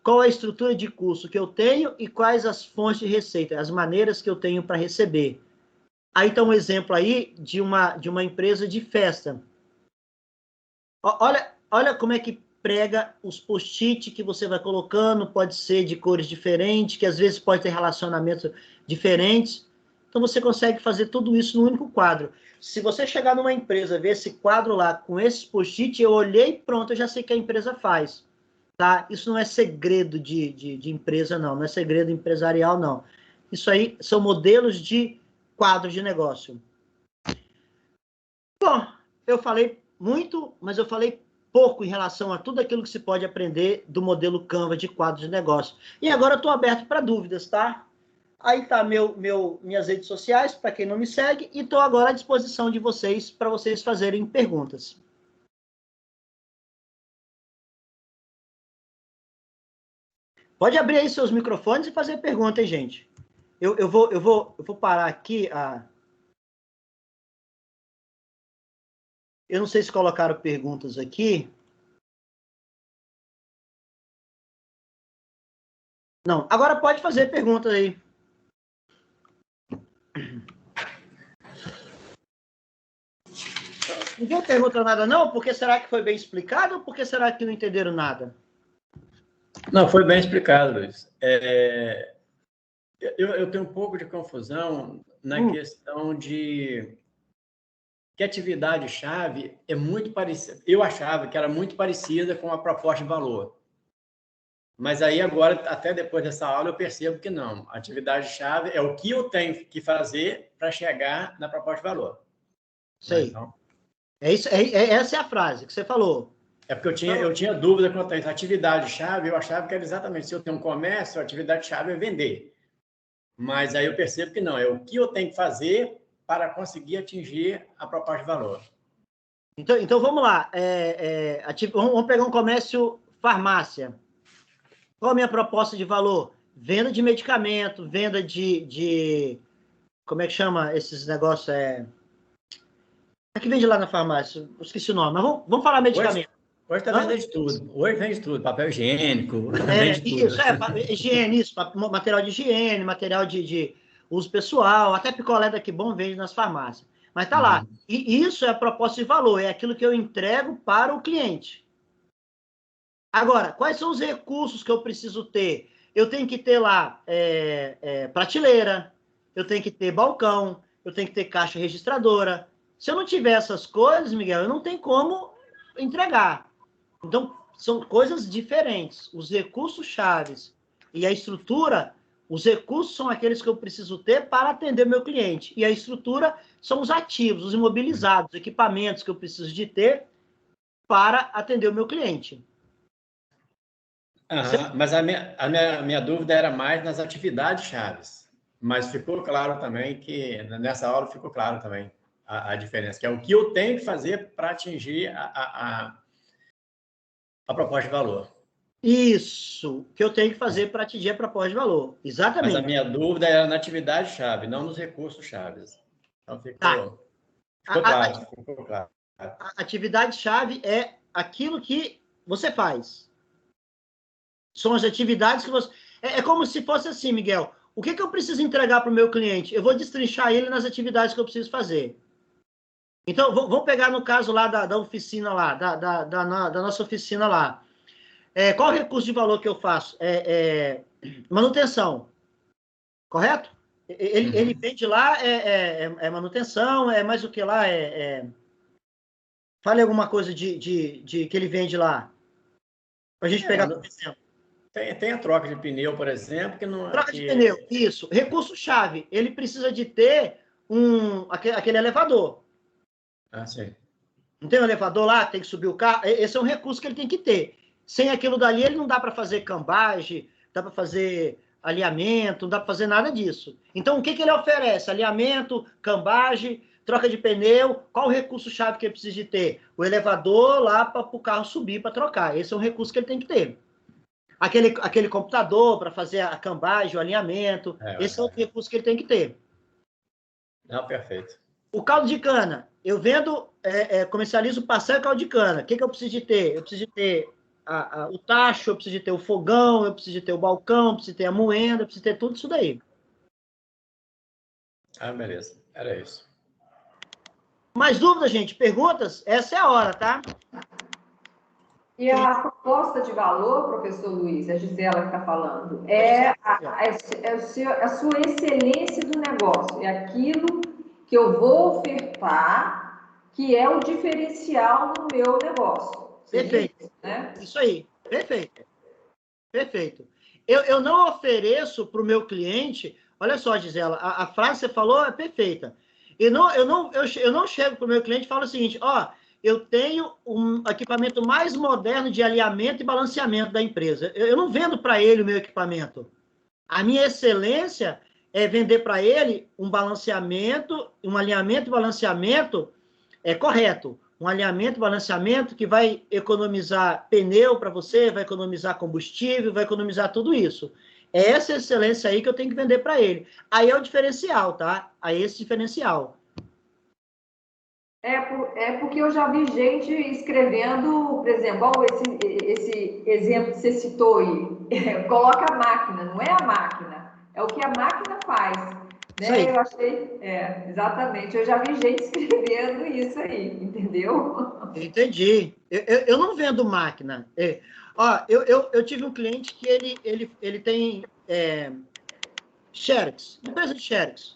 Qual a estrutura de custo que eu tenho e quais as fontes de receita, as maneiras que eu tenho para receber. Aí está um exemplo aí de uma empresa de festa. Olha como é que prega os post-it que você vai colocando, pode ser de cores diferentes, que às vezes pode ter relacionamentos diferentes. Então, você consegue fazer tudo isso no único quadro. Se você chegar numa empresa, ver esse quadro lá com esses post-it, eu olhei, pronto, eu já sei que a empresa faz. Tá? Isso não é segredo de empresa, não. Não é segredo empresarial, não. Isso aí são modelos de quadros de negócio. Bom, eu falei muito, mas eu falei pouco em relação a tudo aquilo que se pode aprender do modelo Canva de quadros de negócio. E agora eu estou aberto para dúvidas, tá? Aí tá minhas redes sociais, para quem não me segue, e estou agora à disposição de vocês, para vocês fazerem perguntas. Pode abrir aí seus microfones e fazer pergunta, hein, gente? Eu vou parar aqui. Eu não sei se colocaram perguntas aqui. Não, agora pode fazer perguntas aí. Ninguém pergunta nada, não? Porque será que foi bem explicado ou porque será que não entenderam nada? Não, foi bem explicado, Luiz. Eu tenho um pouco de confusão na questão de que a atividade-chave é muito parecida. Eu achava que era muito parecida com a proposta de valor. Mas aí agora, até depois dessa aula, eu percebo que não. A atividade-chave é o que eu tenho que fazer para chegar na proposta de valor. Né? Sei. Então, Essa é a frase que você falou. é porque eu tinha dúvida quanto a isso. Atividade-chave, eu achava que era exatamente, se eu tenho um comércio, a atividade-chave é vender. Mas aí eu percebo que não, é o que eu tenho que fazer para conseguir atingir a proposta de valor. Então vamos lá. Vamos pegar um comércio farmácia. Qual a minha proposta de valor? Venda de medicamento, venda de como é que chama esses negócios? É que vende lá na farmácia? Eu esqueci o nome, mas vamos falar medicamento. Hoje está vendendo de tudo. Hoje vende tudo. Papel higiênico, vende tudo. Higiene, isso, material de higiene, material de uso pessoal, até picolé daqui bom vende nas farmácias. Mas tá lá. E isso é a proposta de valor, é aquilo que eu entrego para o cliente. Agora, quais são os recursos que eu preciso ter? Eu tenho que ter lá prateleira, eu tenho que ter balcão, eu tenho que ter caixa registradora. Se eu não tiver essas coisas, Miguel, eu não tenho como entregar. Então, são coisas diferentes. Os recursos chaves e a estrutura, os recursos são aqueles que eu preciso ter para atender meu cliente. E a estrutura são os ativos, os imobilizados, os equipamentos que eu preciso de ter para atender o meu cliente. Mas a minha dúvida era mais nas atividades chaves. Mas ficou claro também que, nessa aula, ficou claro também a diferença, que é o que eu tenho que fazer para atingir a proposta de valor. Isso, que eu tenho que fazer para atingir a proposta de valor. Exatamente. Mas a minha dúvida era na atividade-chave, não nos recursos chaves. Então, ficou claro. A atividade-chave é aquilo que você faz. São as atividades que você... É como se fosse assim, Miguel. O que eu preciso entregar para o meu cliente? Eu vou destrinchar ele nas atividades que eu preciso fazer. Então, vamos pegar no caso lá da oficina lá, da nossa oficina lá. Qual o recurso de valor que eu faço? Manutenção. Correto? Ele vende lá, manutenção, mais o que lá? Fale alguma coisa de que ele vende lá. Para a gente pegar, por exemplo. Tem a troca de pneu, por exemplo, que não... Troca de pneu, isso. Recurso-chave. Ele precisa de ter aquele elevador. Sim. Não tem um elevador lá, tem que subir o carro. Esse é um recurso que ele tem que ter. Sem aquilo dali, ele não dá para fazer cambagem, dá para fazer alinhamento, não dá para fazer nada disso. Então, o que ele oferece? Alinhamento, cambagem, troca de pneu. Qual o recurso-chave que ele precisa de ter? O elevador lá para o carro subir para trocar. Esse é um recurso que ele tem que ter. Aquele computador para fazer a cambagem, o alinhamento. Esse é o recurso que ele tem que ter. Não, perfeito. O caldo de cana. Eu vendo, comercializo pastel e caldo de cana. O que eu preciso de ter? Eu preciso de ter o tacho, eu preciso de ter o fogão, eu preciso de ter o balcão, eu preciso de ter a moenda, eu preciso ter tudo isso daí. Beleza. Era isso. Mais dúvidas, gente? Perguntas? Essa é a hora, tá? E a proposta de valor, professor Luiz, a Gisela que está falando, é a sua excelência do negócio, é aquilo que eu vou ofertar, que é o diferencial no meu negócio. Perfeito. Isso, né? Isso aí. Perfeito. Perfeito. Eu não ofereço para o meu cliente... Olha só, Gisela, a frase que você falou é perfeita. Eu não chego para o meu cliente e falo o seguinte, eu tenho um equipamento mais moderno de alinhamento e balanceamento da empresa. Eu não vendo para ele o meu equipamento. A minha excelência é vender para ele um balanceamento, um alinhamento e balanceamento correto. Um alinhamento e balanceamento que vai economizar pneu para você, vai economizar combustível, vai economizar tudo isso. É essa excelência aí que eu tenho que vender para ele. Aí é o diferencial, tá? Aí é esse diferencial. Porque eu já vi gente escrevendo, por exemplo, esse exemplo que você citou aí, coloca a máquina, não é a máquina, é o que a máquina faz. Né? Eu achei, exatamente, eu já vi gente escrevendo isso aí, entendeu? Entendi. Eu não vendo máquina. Eu tive um cliente que ele tem Xerox, empresa de Xerox.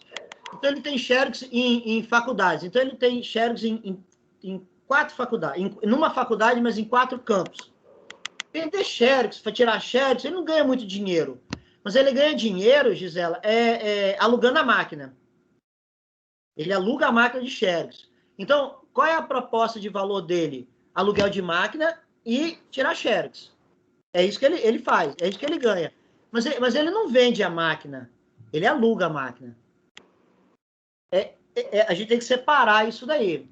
Então, ele tem Xerox em faculdades. Então, ele tem Xerox em 4 faculdades. Numa faculdade, mas em 4 campos. vender xerox, para tirar xerox, ele não ganha muito dinheiro. Mas ele ganha dinheiro, Gisela, alugando a máquina. Ele aluga a máquina de xerox. Então, qual é a proposta de valor dele? Aluguel de máquina e tirar xerox. É isso que ele faz, é isso que ele ganha. Mas ele não vende a máquina, ele aluga a máquina. A gente tem que separar isso daí.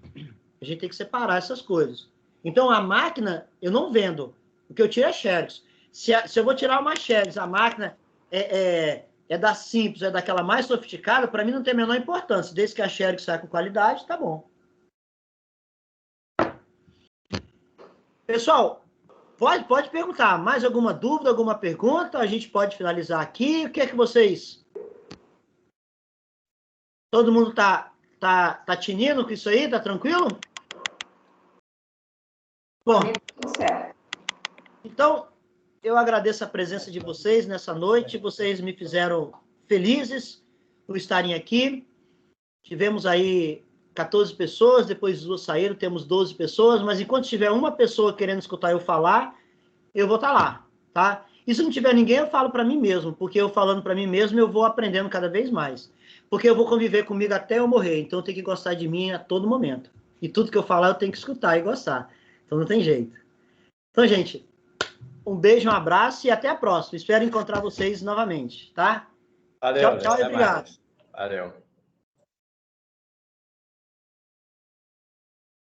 A gente tem que separar essas coisas. Então, a máquina, eu não vendo. O que eu tiro é xerox. Se eu vou tirar uma xerox, a máquina é da simples, é daquela mais sofisticada, para mim não tem a menor importância. Desde que a xerox saia com qualidade, tá bom. Pessoal, pode perguntar. Mais alguma dúvida, alguma pergunta? A gente pode finalizar aqui. O que é que vocês... Todo mundo tá tinindo com isso aí? Tá tranquilo? Bom, então, eu agradeço a presença de vocês nessa noite. Vocês me fizeram felizes por estarem aqui. Tivemos aí 14 pessoas, depois 2 saíram, temos 12 pessoas, mas enquanto tiver uma pessoa querendo escutar eu falar, eu vou estar lá, tá? E se não tiver ninguém, eu falo para mim mesmo, porque eu falando para mim mesmo, eu vou aprendendo cada vez mais. Porque eu vou conviver comigo até eu morrer, então eu tenho que gostar de mim a todo momento. E tudo que eu falar, eu tenho que escutar e gostar. Então não tem jeito. Então, gente, um beijo, um abraço e até a próxima. Espero encontrar vocês novamente, tá? Valeu, Tchau, e obrigado. Valeu.